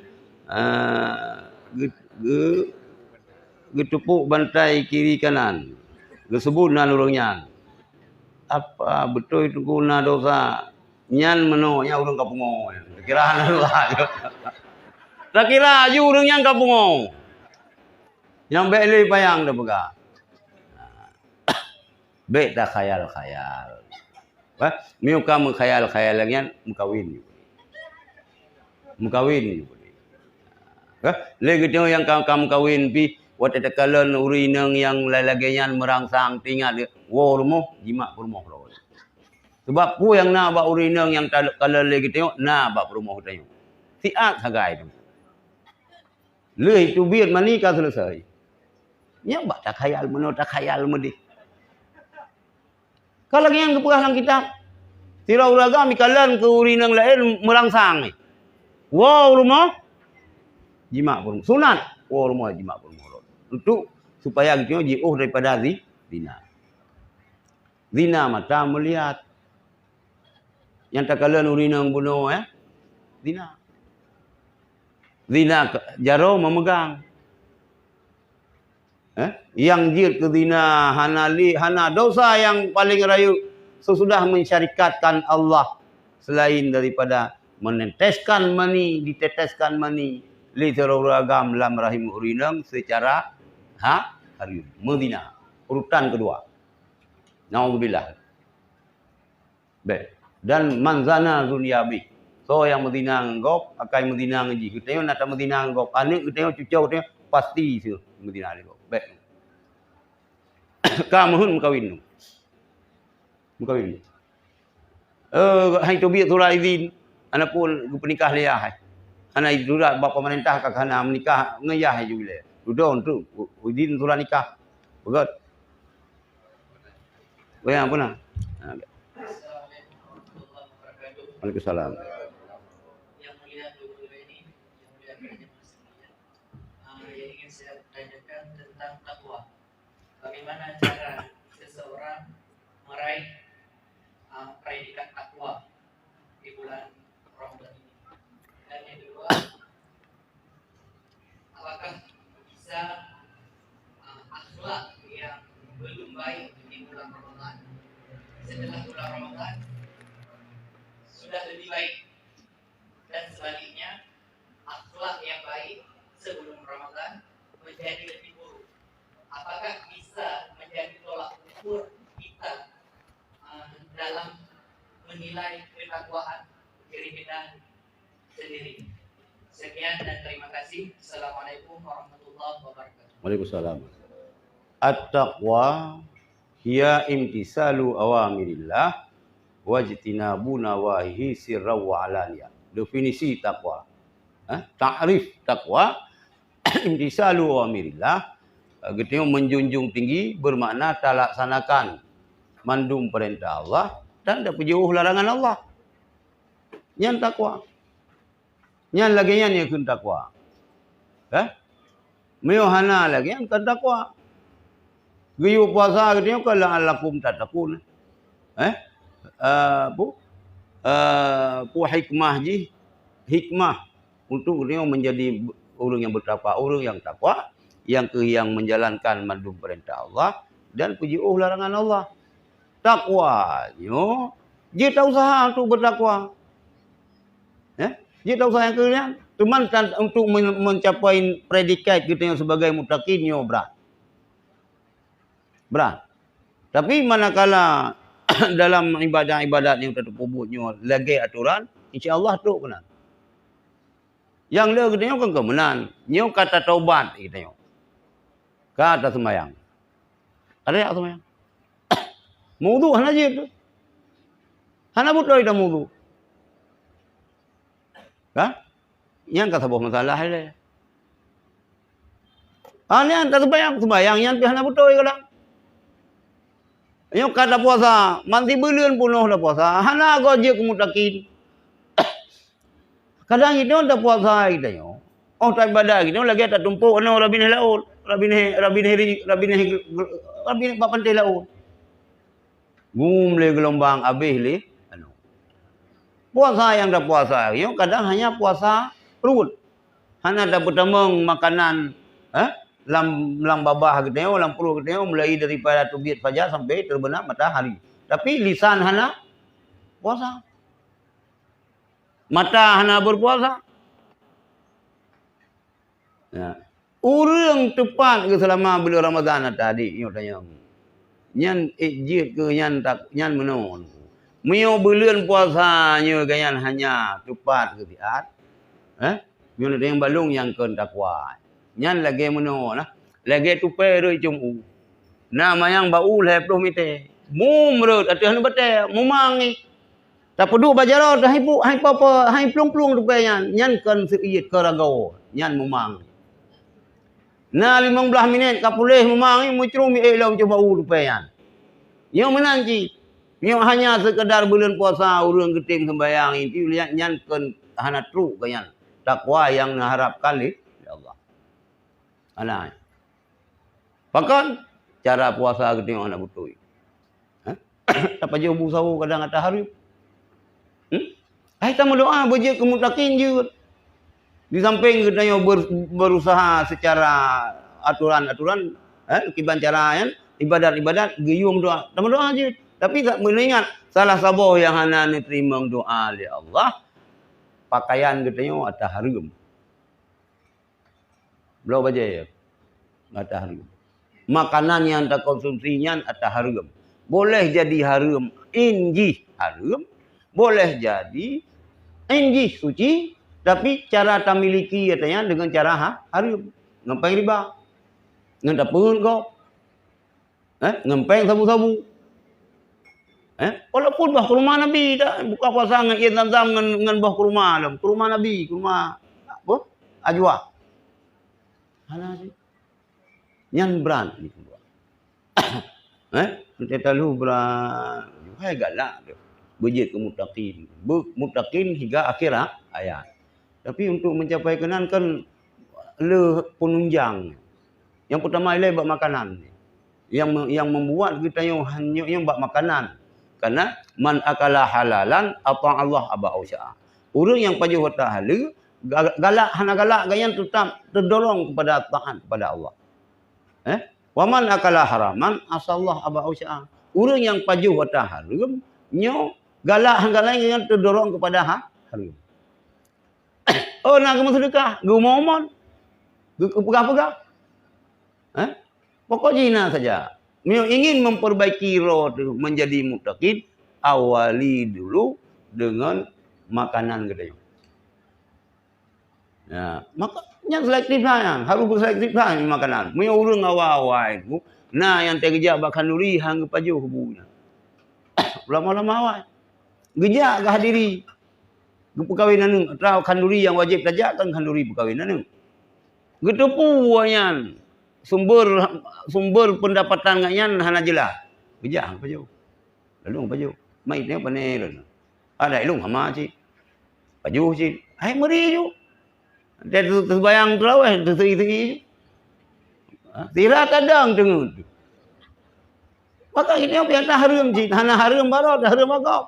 getepuk bantai kiri kanan. Gesebunan urangnya. Apa betul itu guna dosa? Nyan menoknya urang kapungo. Kira hana dosa. Tak kira aju urang yang kapungo. Yang beli payang dah pegah. Baik dah khayal-khayal. Miuka khayal-khayal lagi mukawin. Mukawin. Lagi tu yang kamu kawin pi waktu tekalan urinang yang lalagian merangsang tinggal dia. Wow rumah jimat rumah ro. Sebab pu yang nak bak urinang yang kalau lagi tengok nak bak rumah tengok. Siat hagai tu. Leh itu biar manika selesai. Nya bak tak khayal meno tak khayal medi. Kalau yang kepegang kitab tira uragam ikalan ke urinang lain merangsang ni. Wow rumah jimat pun sunat. Wow rumah jimat pun untuk supaya gitu jauh daripada zina. Zina mata melihat. Yang tak kalan urinang bunuh zina. Zina jaro memegang. Yang jir ke zina hana dosa yang paling rayu sesudah mensyarikatkan Allah selain daripada meneteskan mani, diteteskan mani li teruragam dalam rahim urinang secara harium mezina. Urutan kedua. Nauzubillah. Baik. Dan manzana zunyabi. So yang mezina ngop akai mezina ngaji. Kita nak mezina ngop. Anik kita cucau kita pasti sih mezina ngop. Baik. Kamuhun mukawin. Mukawin. Hai tu biar surah izin. Anak pun penikah liah. Anak itu dah bapa pemerintah kak hana menikah ngayah juga. Sudah untuk izin surah nikah. Betul. Yang apa nak? Waalaikumsalam. Yang mulia guru ini, yang mulia yang ingin saya tanyakan tentang takwa. Bagaimana cara seseorang meraih predikat takwa di bulan Ramadan ini? Dan yang kedua, apakah bisa akhlak yang belum baik di bulan Ramadan setelah bulan Ramadan sudah lebih baik, dan sebaliknya akhlak yang baik sebelum Ramadan menjadi lebih buruk? Apakah bisa menjadi tolak ukur kita dalam menilai ketakwaan diri kita sendiri? Sekian dan terima kasih. Assalamualaikum warahmatullahi wabarakatuh. Waalaikumsalam. At-taqwa hiya imtisalu awamirillah wajtinabu nawahihi sirran wa alaniyah. Definisi takwa. Ta'rif takwa imtisalu awamirillah, kita menjunjung tinggi bermakna tak laksanakan mandum perintah Allah dan tak jauh larangan Allah. Yang takwa. Yang lagi yang kun takwa. Miohana lagi yang kun takwa. Giyu puasa kita kan la'allakum tattaqun. Hikmah ji, hikmah untuk dia menjadi orang yang bertakwa, orang yang takwa, yang menjalankan mandum perintah Allah dan jauh larangan Allah. Takwanya dia tak usaha untuk bertakwa. Dia tak usaha yang kalian. Cuman untuk mencapai predikat kita yang sebagai muttaqinnya berat. Tapi manakala dalam ibadat-ibadat yang terpubutnya lagi aturan, insya-Allah tu kena. Yang le katanya kan kemenan. Nyo kata taubat katanya. Kata sembahyang. Ada tak sembahyang? Wudu hana je tu. Hana butuh ida wudu. Yang kata sebuah masalah dia. Ni antara sembahyang yang hana butuh kadang. Yang kata puasa, manti bulan penuh dah puasa. Hana go je kemutakin. Kadang itu dah puasa kita yo. Oh tak ibadah kita lagi tak tumpuk ana rabin laut. Rabin papan teh laut. Gum le gelombang habis le anu. Puasa yang dah puasa yo kadang hanya puasa perut. Hana dah bertambang makanan lam babah gitu, lam perut gitu, mulai daripada terbit fajar sampai terbenam matahari. Tapi lisan hana puasa. Mata hana berpuasa. Ya. Orang tepat ke selama bulan Ramadan tadi, yo tanya. Nyan ejit ke nyan tak nyan menon. Mio bulan puasanya ganyan hanya tepat ke tiat. Yo yang balung yang ken takwa. Nyan lagi meno nah. Lagi tupai roi jumu. Nama yang bau leploh mite. Mumrut atau hanu bate mumangi. Tak pedu bajaro dah hai papa hai plung-plung tupai nyan kan seiit keragau. Nyan mumang. Na 15 minit kapulih mumangi mucrum elam coba tupai nyan. Yang menanti. Yang hanya sekedar bulan puasa urang geting sembahyang itu lihat nyan kan hana tru kanyan. Takwa yang mengharapkan ya Allah. Anak. Bahkan cara puasa kita anak betul. Apa je busau kadang atas hari. Kita berdoa berje kemutakin je. Di samping kita yang berusaha secara aturan-aturan, kiban cara kan, ibadat-ibadat geyung doa. Kita berdoa je. Tapi tak mengingat salah satu yang hana terima doa oleh Allah, pakaian kita yang atas harum. Belum baca ya. Atas harum. Makanan yang tak konsumsinya atas harum. Boleh jadi harum, injih harum. Boleh jadi injih suci, tapi cara tak miliki katanya dengan cara harum. Ngempeng riba. Ngan pun kau. Ngempeng sabu-sabu. Walaupun bah ke rumah Nabi dah buka puasa dengan ian zam-zam dengan bah ke rumah dalam. Ke rumah Nabi, ke rumah apa? Ajwa. Mana sih? Yang beran ni semua. Kita lu beran. Hai galak dia. Berje ke muttaqin. Muttaqin hingga akhir ayat. Tapi untuk mencapai kenan kan le penunjang. Yang pertama ialah bab makanan. Yang membuat kita yang bab makanan. Karena man akala halalan apa Allah aba usya. Orang yang pajuh wa ta'ala galak hana galak gayan tetap terdorong kepada taat kepada Allah. Wa man akala haraman asallah aba usya. Orang yang pajuh wa ta'ala nyo galak hang galak gayan terdorong kepada haram. Oh nak kamu sedekah, gumomon. Pegah-pegah. Pokok jina saja. Ingin memperbaiki roh menjadi muttaqin, awali dulu dengan makanan kita. Ya, makanya selektif lah, harus berselektif lah makanan. Orang awal-awal itu Nah yang tergejak bak kanduri hang pajuh bunya. Ulama-ulama awal. Gejak ke hadiri. Ke perkahwinan ni. Atau kanduri yang wajib tajak kan kanduri perkahwinan ni. Getepu wayan. Sumber pendapatan ngayan hana jelas. Gejak hang pajuh. Lalu hang pajuh. Mai tengok panel. Ada ilung hama cik. Pajuh cik. Hai meri ju. Dia terbayang terawih. Terseri-seri. Tidak kadang tengok. Maka kita piana harum cik. Hana harum barat. Harum agak.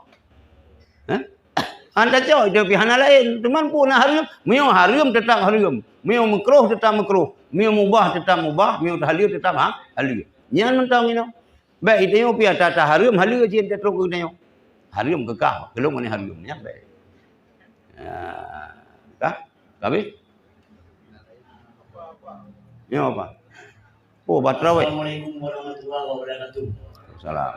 Anda cakap dia pihana lain. Teman pun harum. Mio harum tetap harum. Mio makruh tetap makruh. Mio mubah tetap mubah. Mio halal tetap halal. Nyan mentang ini. Baik itu pihak tata harum halal cik dia teruk kita. Harum kekal. Kalau mana harum nya baik. Kah? Habis? Ni apa? Oh, baterai. Assalamualaikum warahmatullahi wabarakatuh. Salam.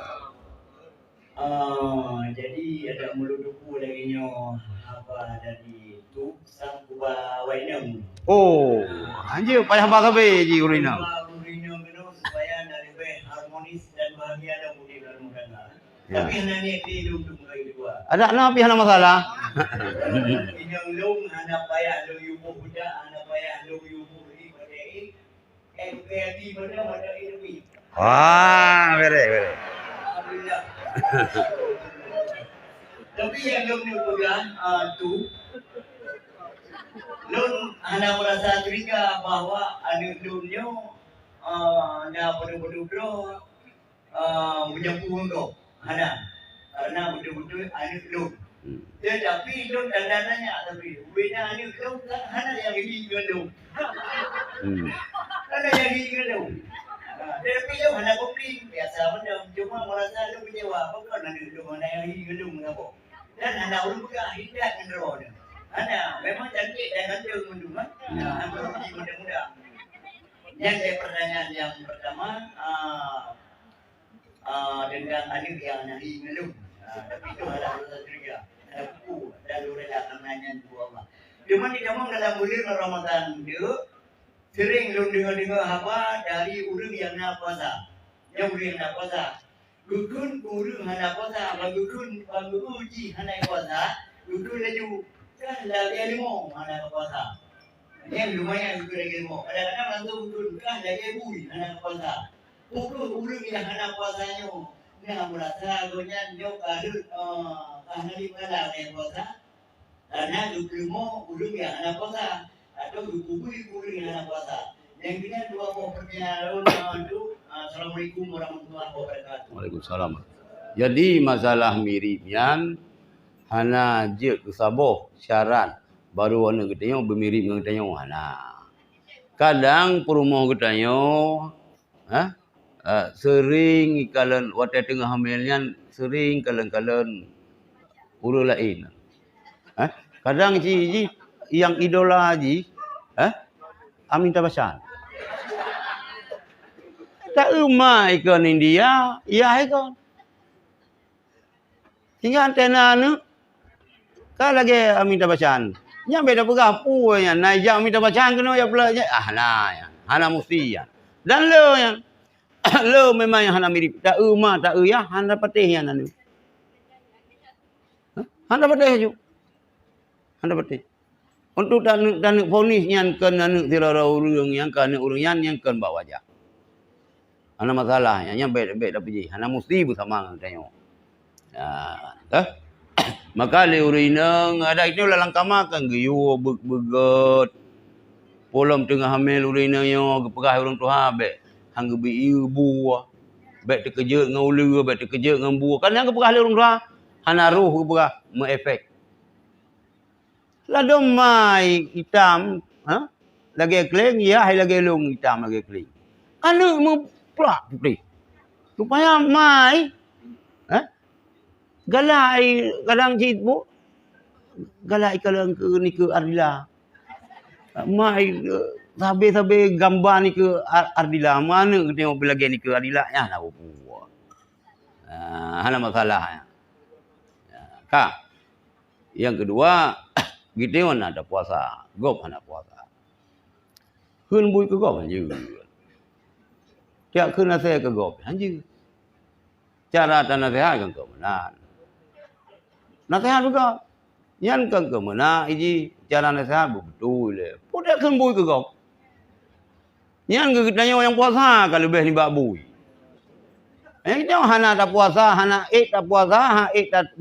Jadi ada muluduku lagi nyo apa dari tu sang kuba wainam. Oh, anjir payah bagabe ji urina. Urino kena supaya dari harmonis dan bahagia dan budi dalam rumah. Ya. Tapi nani di duduk lagi dua. Ada apa pihak masalah? Inyong long anak payah long yubu budak anak payah long yubu di badai. Di mana ini. Wah, bere. Alhamdulillah. Tapi yang belum diulang tu, belum anda merasa curiga bahwa anak belumnya anda betul-betul menyambung tu, anda karena betul-betul anak belum. Tetapi belum tanda-tandanya tapi bina anak belum kan anda yang ini belum. Anda yang ini belum. Tetapi dia mana kopi biasa mana cuma merasa lu kecewa bukan ada lu mana yang ini gedung apa dan anda urus juga hidat kendro anda memang cantik dan ganteng mendung anda uji muda-muda yang saya pertanyaan yang pertama tentang anak yang nahi gedung tapi itu adalah dosa juga ada buku dan lu rela karenanya dua Allah cuma di kamu dalam bulan Ramadan itu sering lu dengar apa dari urang yang nak puasa. Yang urang nak puasa. Dukun urang nak puasa, bagukun uji nak puasa. Dukun laju kan lagi limo nak puasa. Yang lumayan dukun lagi limo. Kadang-kadang langsung dukun kan lagi bui nak puasa. Dukun urang yang nak puasanya. Nah merasa gonya dia kadut kahana di mana nak puasa. Karena dukun mo urang yang nak puasa. Atau buku yang anak puasa. Yang kedua dua buah pertanyaan itu. Assalamualaikum warahmatullahi wabarakatuh. Waalaikumsalam. Jadi masalah miripnya hana je kesaboh syarat baru wana getanyo bermirip dengan getanyo hana. Kadang perumoh getanyo sering kalen watai tengah hamilnya sering kalen urus lain. Kadang ji yang idola haji Amitabh Bachchan. Tak umai ikon India, ya ikon. Hingga antena nu kan lagi Amitabh Bachchan. Nya beda pegah punya naik Amitabh Bachchan kena ya pula ya. Nah ya, hana mesti ya. Dan lo yang lo memang yang hana mirip. Tak umah tak ya hana patih yang anu. Hana patih ju. Hana patih. Untuk dan ponis yang kena nak tirara urang yang kena urang yang kena bawa wajah. Ana masalah yang baik dapat ji. Ana mesti bersama tengok. Maka le urang ada itu lalang kamakan geyu begot. Polam tengah hamil urang yo gepegah urang tuha baik. Hang gebi ibu. Baik terkejut dengan ulu, baik terkejut dengan buah. Kan yang gepegah urang tuha hana ruh gepegah me-efek. Lado mai hitam, lagi keling, ya, hai lagi long hitam lagi keling. Anu mu plak putih. Supaya mai, galai kadang cit bu, galai kadang ke ni ke Ardila. Mai sabe gambar ni ke Ardila, mana ke tengok lagi ni ke Ardila, ya lah buah. Hana masalah. Kak, yang kedua. Kita mana ada puasa, gop mana puasa. Hun bui ke gop je. Tiap ke nasihat ke gop. Anjing. Cara dan nasihat kan ke mana? Nasihat juga. Yan kan ke mana? Iji cara nasihat betul le. Pudak kan bui ke gop. Yan ke tanya yang puasa kalau lebih ni bak bui. Kita hana tak puasa, hana tak puasa, tak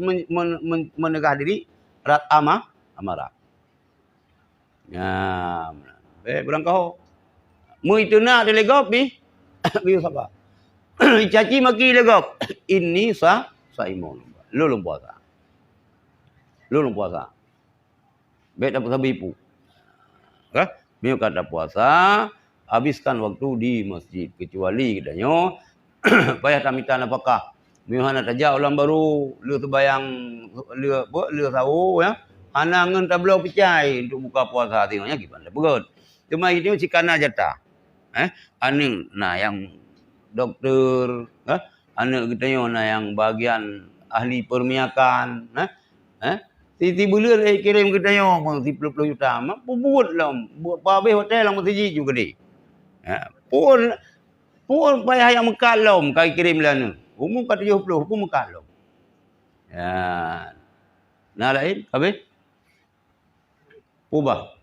menegah diri, rat amarah. Ya, berang kau. Mu itu nak dia legop ni. Biu siapa? Caci maki legop. Ini saimun. Lu puasa. Lu puasa. Bet dapat sabipu. Kan? Biu kata puasa, habiskan waktu di masjid kecuali katanya payah tamitan apakah miuhana tajak ulang baru lu terbayang lu tahu ya ana ngen tablo pecai untuk buka puasa tengoknya gimana begut cuma itu cikana jatah ane nah yang dokter ane katanya nah yang bagian ahli permiakan titi bulan kirim katanya 30 juta mampu buat lah buat habis hotel lang masjid juga deh pun payah yang mekalom kai kirim lana. Umum kat 70 pun mekalom. Ya. Nah lain habis. Ubah.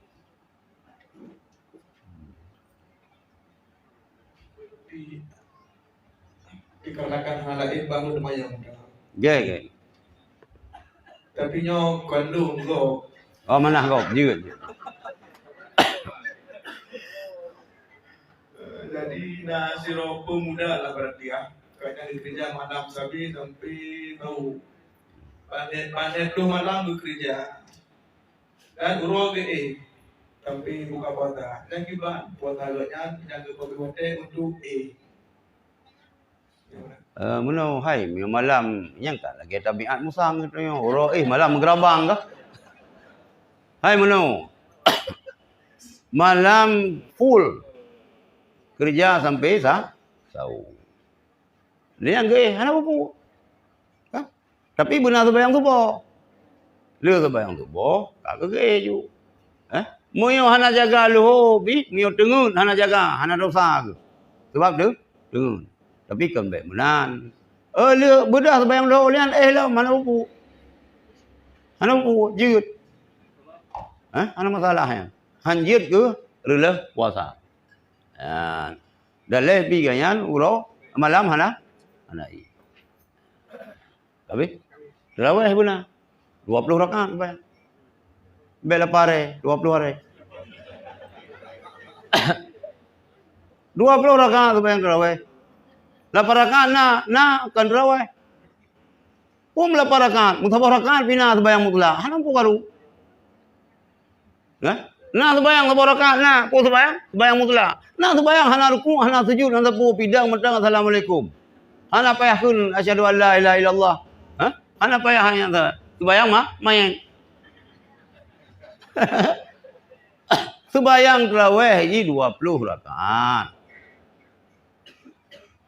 Dikarenakan hal lain baru lumayan. Ge. Tapi nyo kandung go. Oh mana kau? Juga. Jadi nasiro pemuda lah berarti ya. Kayaknya bekerja malam sampai tahu. Panen tu malam bekerja. Dan urut sampai buka puasa. Dan kibat puasa luarnya jaga kopi hotel untuk Mana hai malam yang tak lagi tabiat musang gitu yo. Oro malam gerabang kah? Hai mana? Malam full. Kerja sampai sahur. Dia yang ge, hana buku. Tapi benar sembahyang subuh. Lu sembahyang subuh, kagak ge ju. Moyo hana jaga lu bi, mio tengun hana jaga, hana dosa ke. Sebab tu tengun. Tapi kan baik menan. Lu bedah sembahyang lu lian lah mana buku. Hana buku jut. Hana masalah ya. Hanjit ke rela puasa. Dan lebih ganyan ulo malam hana i. Tapi tarawih puna 20 rakaat bayang. Bela pare 20 hari. 20 rakaat bayang tarawih. 8 rakaat na kan tarawih. 8 rakaat, mutabah rakaat pina bayang mutla. Hana po karu. Nah sembahyang rakaat nah, po sembahyang mutlak. Nah sembahyang hana ruku, hana sujud, hana po pidang matang assalamualaikum. Hana payah kun asyhadu an la ilaha illallah. Hana payah hanya sembahyang main. Sembahyang tarawih ini 20 rakaat.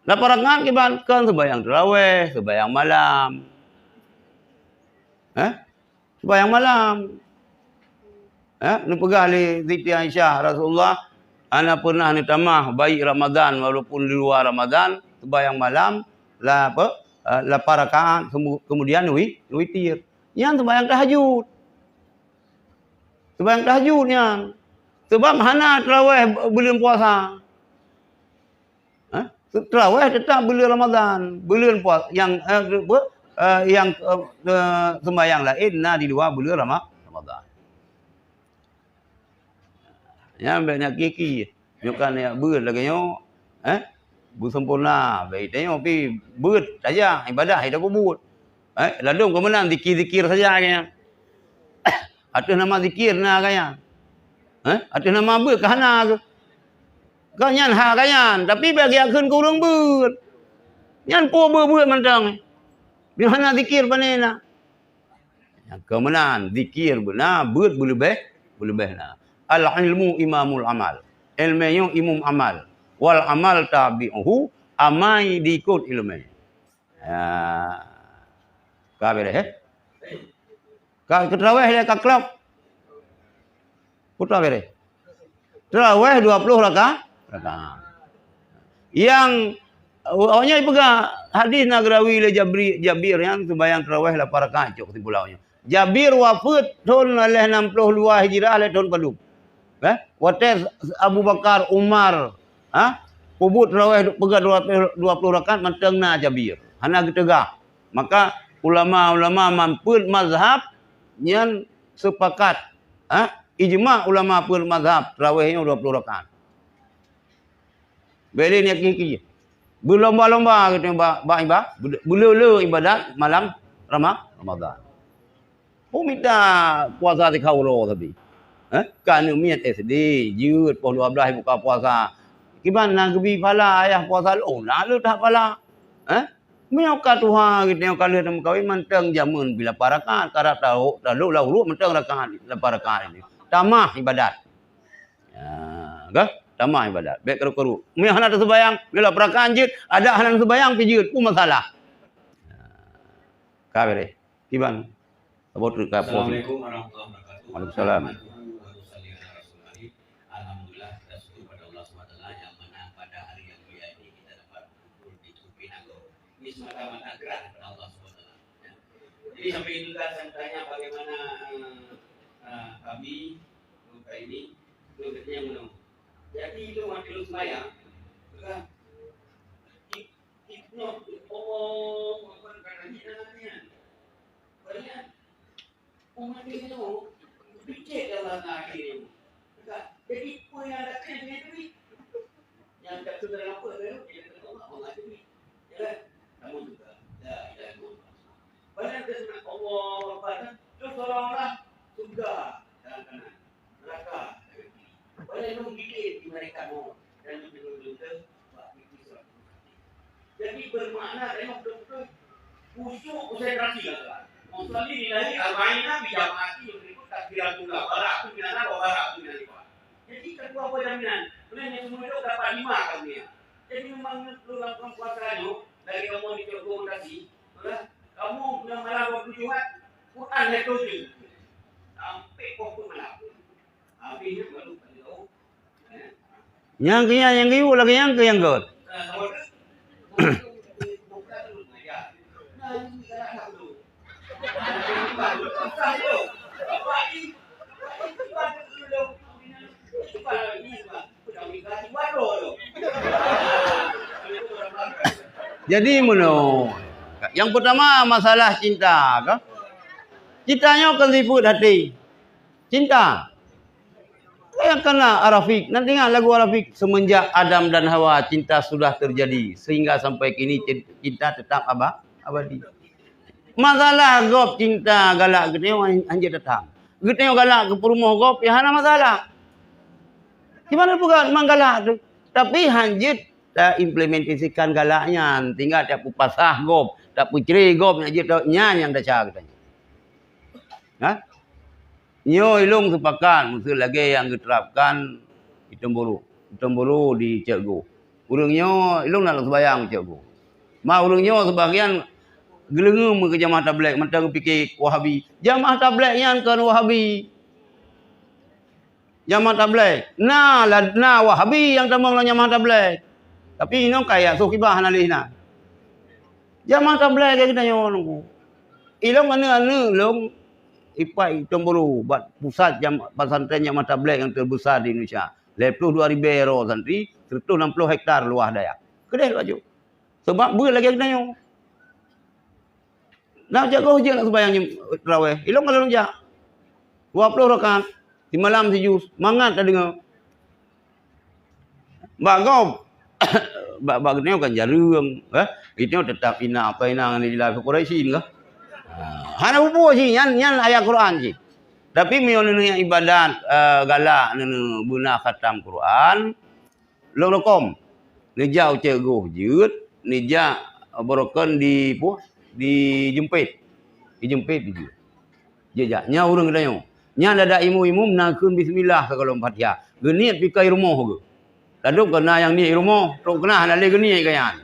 8 rakaat kibatkan sembahyang tarawih, sembahyang malam. Sembahyang malam. Ni pegah li Siti Aisyah Rasulullah ana pernah ni tamah baik Ramadan walaupun di luar Ramadan sembahyang malam la rakaat kemudian witir. Yang sembahyang tahajud. Sembahyang tahajud yang sebab hana tarawih bulan puasa. Tarawih tetap bulan Ramadan, bulan puasa yang sembahyang lain di luar bulan Ramadan. Ya banyak kiki. Nyokan ya beut lagi nyo. Bersempurna. Baik tengok pi beut saja ibadah hidup buat. Lalu kemudian zikir-zikir saja kayaknya. Ada nama zikir na kayaknya. Ada nama beut kahana ke. Kau nyan ha kayaknya, tapi bagi akun kau urang beut. Nyan po beut mantang. Di mana zikir panena. Kemudian zikir benar beut boleh nah. Al-ilmu imamul amal. Ilmu imam amal. Wal amal tabi'uhu. Amai diikut ilmu. Kau boleh Kau terawih dia kat klub. Putra boleh. Terawih 20 rakaat. Yang awalnya pegang hadis Nagrawi le Jabir yang sembahyang tarawih 8 rakaat cuk kesimpulannya. Jabir wafat tahun 62 Hijrah le tahun padu. Wates Abu Bakar Umar kubut tarawih pegang 20 rakaat mantengna Jabir. Hana getegah. Maka ulama-ulama mampun mazhab yang sepakat. Ijma ulama pun mazhab tarawihnya 20 rakaat. Beli ni kiki. Berlomba-lomba kita ibadah, berlulu ibadat malam Ramadan. Oh minta puasa di kauro tapi. Kan miat SD, jut 12 buka puasa. Gimana gebi pala ayah puasa lu? Lalu tak pala. Menyokak Tuhan kita yang kali nak kawin manteng jamun bila parakat karat tahu lalu manteng rakaat 8 rakaat ini. Tamah ibadat. Tamah ibadat. Baik keru-keru. Mui hana tersembayang bila perakaan jid, ada hana tersembayang pijid pun masalah. Kabeh. Kiban. Abot ka po. Assalamualaikum warahmatullahi wabarakatuh. Waalaikumsalam. Alhamdulillah kita syukur pada Allah SWT yang mana pada hari yang mulia ini kita dapat berkumpul di Tupi Nanggo. Ini semata-mata gerak pada Allah SWT. Jadi sampai itu saya tanya bagaimana kami luka ini lukanya menunggu. Jadi itu wakil sembahyang, itu bukan karena hinanya. Banyak umat itu picit dalam akhir. Jadi apa yang ada kena duit, yang tak sudah apa tu, yang Allah duit, ya, kamu juga, dah, banyak kesenangan Allah, banyak terus orang-orang surga dan kanan, neraka. Banyak yang memikir di mereka mau dan betul-betul jadi bermakna tengok betul-betul khusyuk konsentrasi lah. Musalli lillahi arba'ina bi jama'ati berikut takbiratul barak tu binana barak tu binana. Jadi kedua apa jaminan? Sebenarnya semua itu dapat 5 kami. Jadi memang lu lakukan puasa itu dari kamu direkomendasi, kamu yang malam waktu Jumat Quran itu sampai pokok malam. Habisnya baru Yang kiu lagi yang ke yang god. Jadi mono. Yang pertama masalah cinta, kan? Cintanya kan sifat hati. Cinta. Yang kena Arafik. Nanti ingat lagu Arafik. Semenjak Adam dan Hawa cinta sudah terjadi. Sehingga sampai kini cinta tetap abadi. Masalah gop cinta galak geteo anjir datang. Geteo galak ke perumah gop ya hana masalah. Gimana bukan memang galak tu. Tapi hanjit tak implementasikan galaknya. Tinggal tak pasah gop. Tak ceri gop anjir yang dah cara katanya. Nyo ilung sepakat musuh lagi yang diterapkan Itemburu di Cikgu. Urangnya ilung nak sembahyang Cikgu. Urangnya sebagian gelengum ke jamaah tabligh mentang fikir Wahabi. Jamaah tabligh yang kan Wahabi. Jamaah tabligh. Nah Wahabi yang tamang jamaah tabligh. Tapi ini kaya sukibah nalihna. Jamaah tabligh kita nyo. Ilung mana ilung Ipai Itemburu buat pusat pesantren jamaah tabligh yang terbesar di Indonesia. 22,000 santri, 160 hektar luas Dayak. Kedai baju. Sebab ber lagi kenanya. Nak jaga hujan nak sembahyang tarawih. Ilong kalau jak. 20 rakaat di malam sejus. Mangat dah dengar. Bagau. Bagau kan jarum, itu tetap ina apa ina ni la Quraisy ke? Hana bubu sih, nyan ayat Quran sih. Tapi mion yang ibadat galak nenu guna khatam Quran. Lokom. Nija Cikgu jut, nija borokan di jempit. Dijempit dia. Jejak nya urang kedayo. Nya ada imu-imu menangkeun bismillah kalau Fatihah. Geniat pikai rumah ke. Lalu kena yang ni rumah, tok kena hana le geniat kayan.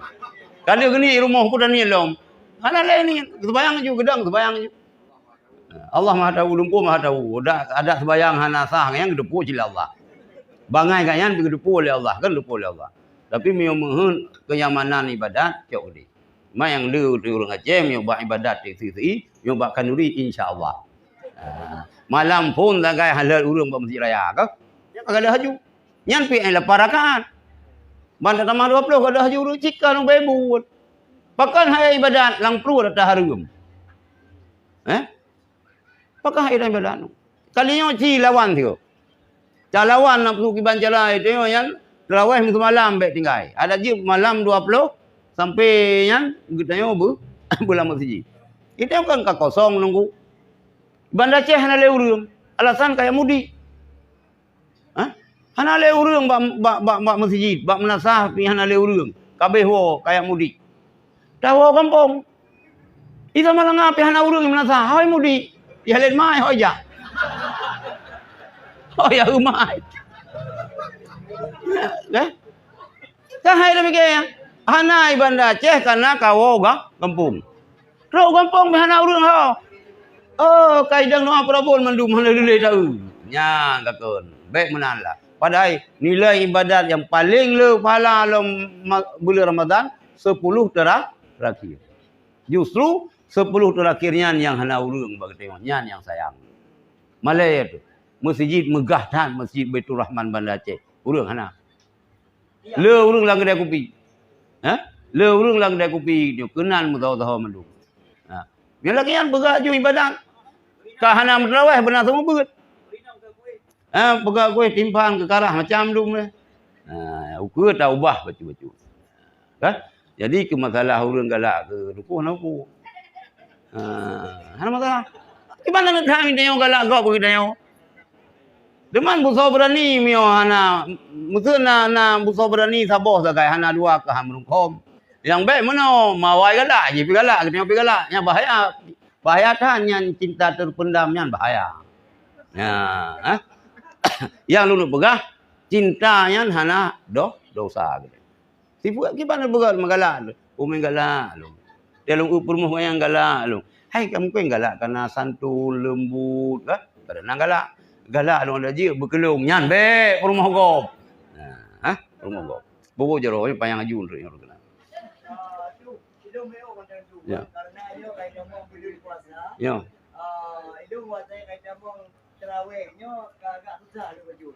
Kada geniat rumah pun dah ni lom. Hana le ni sembayang ju gedang sembayang ju. Allah Maha tahu, lumpur Maha tahu. Ada sembayang hana sah yang depu cila Allah. Bangai kayan pergi depu oleh Allah, kan depu oleh Allah. Tapi mio mehun kenyamanan ibadat cok di. Ma yang lu di orang Aceh mio buat ibadat di sisi, mio buat kanuri insya-Allah. Malam pun tagai halal urang buat masjid raya ke? Ya kagak ada haju. Nyan pi ai 8 rakaat. Banda tambah 20 kagak ada haju urang cika nang bebu. Pakan hai ibadat lang pru dah harum. Pakan hai ibadat. Kalinya ci lawan tu. Lawan nak pergi banjala itu yang terawih malam baik tinggal. Ada je malam 20 sampai yang gedanya bulan masjid. Itu kan kosong nunggu. Banda Aceh hana le urang. Alasan kayak mudi. Hana le urang bak masjid, bak menasah pi hana le urang. Kabeh wo kayak mudi. Tahu kampung. Itu malah ngapi hana urang menasah. Hai mudi. Ya len mai hoi ja. Oh ya umai. Kan hai dah mikir. Hana Banda Aceh karena kawo kampung. Rau kampung hana urang hau. Oh, kaidang doa Prabon mandum mana dulu tahu. Nya kakon. Baik menanlah. Padahal nilai ibadat yang paling le pahala dalam bulan Ramadan 10 terakhir. Justru 10 terakhirnya yang hana urang bagi tengok. Nya yang sayang. Malaya tu. Masjid megah dan Masjid Baitur Rahman Banda Aceh. Urang hana. Le urang lang kedai kopi. Le urang lang kedai kopi dia kenal mutawa-tawa mandum. Yang lagi yang bergerak jum ibadat. Kahana terawih benar semua berat. Bergerak kuih timpang ke karah macam tu. Ukur tak ubah baju-baju. Jadi ke masalah urang galak ke dukuh naku. Hana masalah. Gimana nak tahu dia galak kau pergi dia? Deman busau berani mio hana. Musuh na busau berani saboh sagai hana dua ke hamrungkom. Yang baik mana mawai galak je pi galak kena pi galak yang bahaya kan yang cinta terpendam yang bahaya. Yang lu begah cinta yang hana dosa gitu. Tipu gimana begal magalak umi galak lu. Dia lu upur yang galak lu. Hai kamu kan galak karena santun lembut kan? Karena galak. Galak lu ada je berkelung nyan baik rumah gop. Rumah gop. Bobo jero payang ajun tu yang ya. Karena ayo kayak ngomong bulan puasa. Ya. Itu buat saya kayak ngomong terawihnya agak susah lu baju.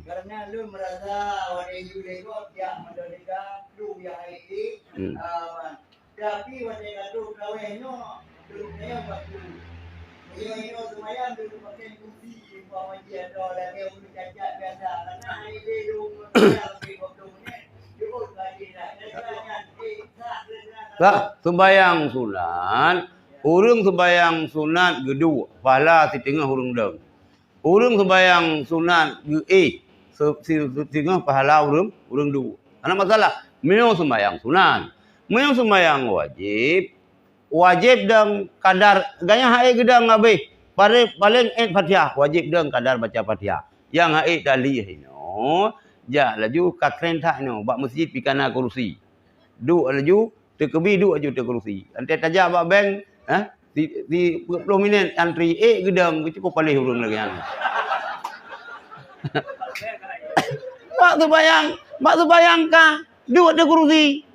Karena lu merasa wadah juga itu ya menderita lu yang ini. Tapi wadah itu terawihnya lu yang waktu. Ini semuanya lu pakai kursi bawa dia tu lah dia pun cacat biasa. Karena ini lu lebih waktu ni. Dia pun lagi nak. Tak sembayang sunat, urang sembayang sunat gedua, pahala si tengah urang deng. Urang sembayang sunat ge si tengah pahala urang dua. Ana masalah, meo sembayang sunat. Meo sembayang wajib deng kadar ganya hae gedang habis. Paling Fatihah wajib deng kadar baca Fatihah. Yang hae dalih no, ja laju ka krenta no, bak masjid pi kana kursi. Du laju terkebi duk aja terkerusi. Nanti tajak bak bank, di 10 minit antri gedang cukup palih urang lagi yang. Mak tu bayang ka, duk terkerusi.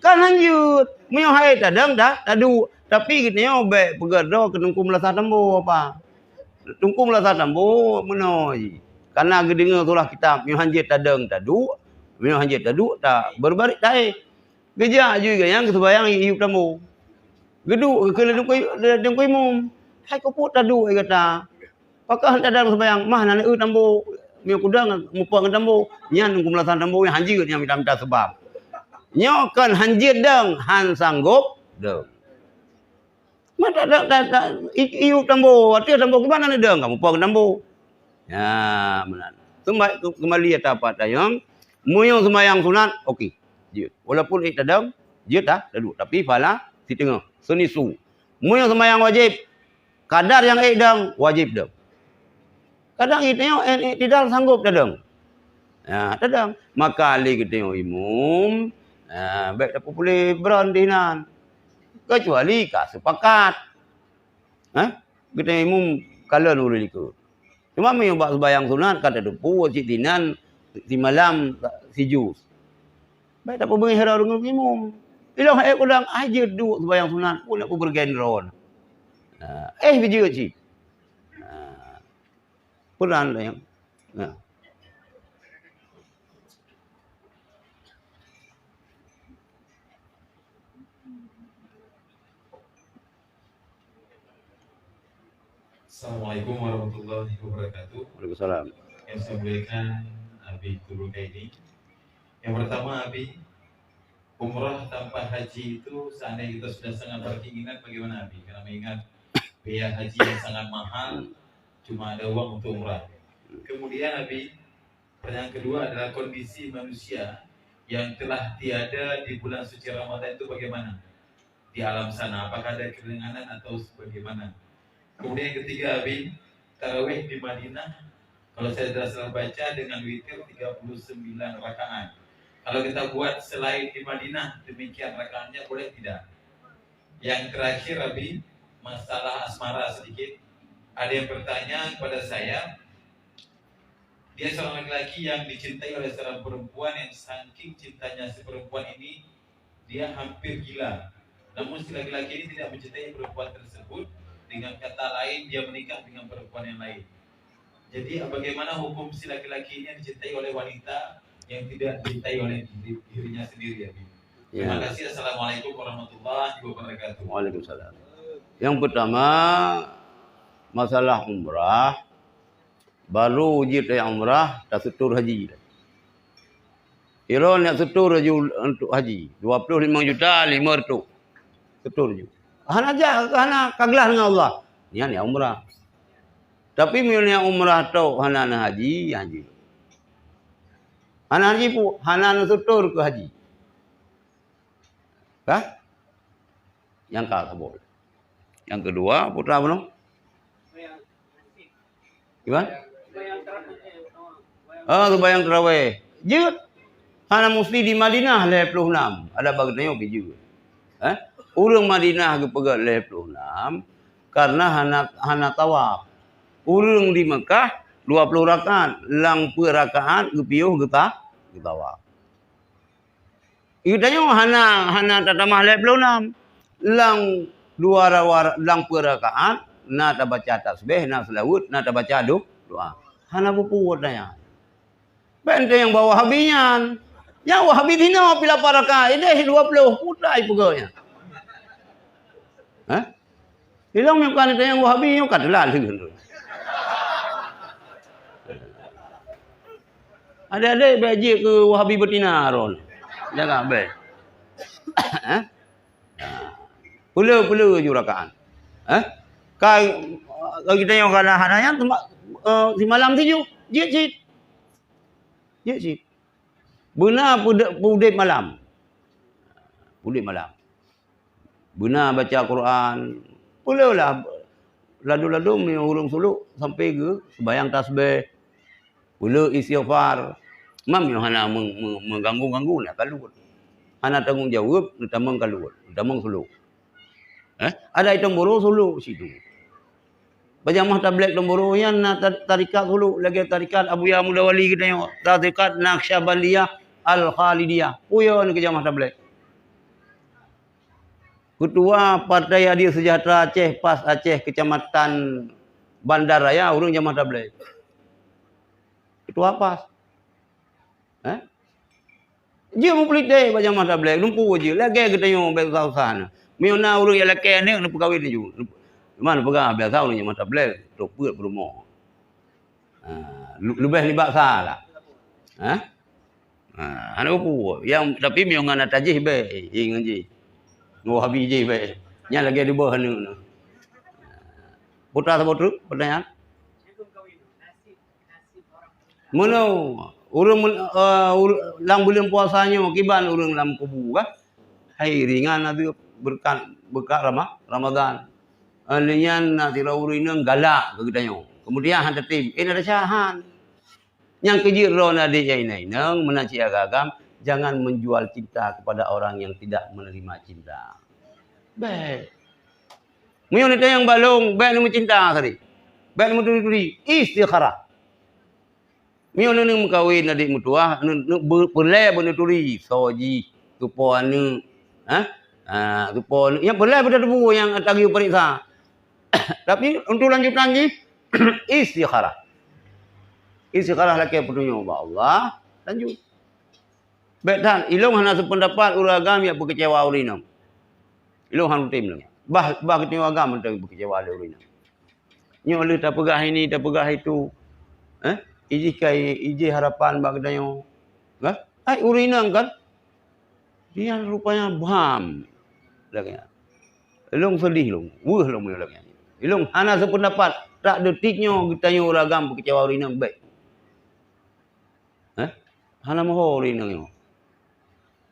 Kan lanjut. Mio hai tadang dah du. Tapi kitanya baik pegerdo ke tungku melasah tambo apa. Tungku melasah tambo menoi. Karena gedengar surah kitab mio hanjit tadang tadu, mio hanjit tadu tak berbarik dai. Gejak juga yang kesebayang hidup tamu. Geduk ke ledung kuimum. Hai kau put tadu ai kata. Pakah tak ada sembayang mah nak tambo. Mio kudang mupa tambo. Nyan ku melasan tambo yang hanjir yang minta sebab. Nyokan hanjir dang han sanggup dang. Mata tak hidup tambo. Arti tambo ke mana ni dang kamu mupa tambo. Ya benar. Kembali apa tayang. Muyong sembayang sunat okey. Walaupun tadang, dia dah dulu. Tapi pahala di tengah. Senisu. Yang sembahyang wajib. Kadar yang dang wajib dang. Kadang tidak sanggup tadang. Tadang. Maka ali kita imum. Baik dapat boleh berandinan. Kecuali kah sepakat. Kita imum kalau nurul ikut. Cuma sembahyang sunat kata depu wajib dinan di malam si jus. Baik tak pergi hera dengan imam. Ilah ai kodang aja duk sembahyang sunat pun nak bergendron. Video cik. Quran lah yang. Assalamualaikum warahmatullahi wabarakatuh. Waalaikumsalam. Yang saya muliakan Abi Guru ini. Yang pertama Abi, umrah tanpa haji itu seandainya kita sudah sangat berkeinginan bagaimana Abi? Karena mengingat biaya haji yang sangat mahal, cuma ada uang untuk umrah. Kemudian Abi, pertanyaan kedua adalah kondisi manusia yang telah tiada di bulan suci Ramadan itu bagaimana? Di alam sana, apakah ada keringanan atau bagaimana? Kemudian yang ketiga Abi, tarawih di Madinah, kalau saya sudah salah baca dengan witir 39 rakaat. Kalau kita buat selain di Madinah, demikian rakaatnya boleh tidak? Yang terakhir Abi, masalah asmara sedikit. Ada yang bertanya kepada saya, dia seorang laki-laki yang dicintai oleh seorang perempuan yang saking cintanya si perempuan ini, dia hampir gila. Namun si laki-laki ini tidak mencintai perempuan tersebut, dengan kata lain dia menikah dengan perempuan yang lain. Jadi bagaimana hukum si laki-laki ini yang dicintai oleh wanita yang tidak dicintai oleh dirinya sendiri ya? Terima kasih. Assalamualaikum warahmatullahi wabarakatuh. Waalaikumsalam. Yang pertama masalah umrah, baru wajib yang umrah tak setur haji. Kira nak setur untuk haji 25 juta 500 setur je. Hana aja, hana kaglah dengan Allah. Ni umrah. Tapi misalnya umrah tu hana haji, haji. Hana haji pun hana setur ke haji. Kah? Yang kata boleh. Yang kedua, putra belum? Gimana? Sembahyang tarawih. Jut. Hana mesti di Madinah 26. Ada bagi tanya pergi juga. Urang Madinah ke pegat 26 karena hana tawaf. Urang di Mekah 20 rakaat, lang per rakaat ke piuh ke tawaf. Iku tanya hana tatamah 26. Lang lang per rakaat na ta baca tasbih, na selawat, na ta baca doa. Hana buku tanya. Bente yang bawa habian. Yang wahabi dina pila paraka. Ini 20 putai pegawainya. Hilang bukan itu yang wahabi yang katalah gitu. Ada baji ke wahabi betina ron. Jangan be. Pula jurakaan. Kalau kita yang kana hananya si malam tu je. Benar pudek malam. Benar baca Quran. Pulalah ladu-ladu urung suluk sampai ke sembahyang tasbih. Pula istighfar. Mam yang hana mengganggu-ganggu nak kalut. Hana tanggungjawab utamang kalut, utamang suluk. Ada item boro suluk situ. Bajamah tablet nomboro yang tarikat suluk lagi tarikat Abu Ya Mudawali kita tengok. Tarikat Naqsyabandiyah Al-Khalidiyah. Puyo ni ke jamah tablet. Ketua Partai Adil Sejahtera Aceh, PAS Aceh, Kecamatan Bandaraya, urung jamah tablet. Ketua PAS. Dia mau pelit deh jamah tablet, lumpuh je. Lagi kita tengok baik usaha-usaha. Miona urung yang laki ni nak pegawai ni juga. Mana pegang biasa urung jamah tablet, topet berumah. Lebih ni baksa lah. Anak apa? Yang tapi miona tajih be, ingat je. Ngo habis je baik. Nya lagi ada bawah ni. Putra apa tu? Pertanyaan. Mana urang lang bulan puasanya kiban urang dalam kubu kah? Hai ringan ada berkat Ramadan. Alian nanti urang galak ke kitanya. Kemudian hantar tim, ada syahan. Yang kejir ron ada ini nang menaci agam. Jangan menjual cinta kepada orang yang tidak menerima cinta. Baik. Mungkin itu yang balong, baik nama cinta tadi. Baik nama turi-turi, istikharah. Mio nung kawin adik mutua, pelai benda turi, soji, tupo anu, tupo yang pelai pada tubuh yang tagi periksa. Tapi untuk lanjut lagi, istikharah. Istikharah lagi petunjuk Allah, lanjut. Betul, ilung hana sependapat uragam yang berkecewa urinam. Ilung hanu tim lagi. Bah kecewa agam mentang berkecewa urinam. Nyo le tak pegah ini, tak pegah itu. Iji harapan bak dayo. Ai urinam kan. Dia rupanya bam. Lagi. Ilung sedih long. Weuh long lagi. Ilung hana sependapat tak detiknya kita nyo uragam berkecewa urinam baik. Hana moho urinam.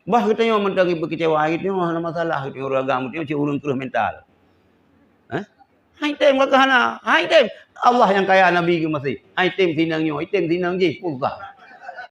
Bah kita nyo mentang berkecewa itu hana masalah kita uragam itu urang terus mental. Hai tem ka hana. Hai tem Allah yang kaya Nabi ke masih. Hai tem sinang nyo, hai tem sinang je pulsa.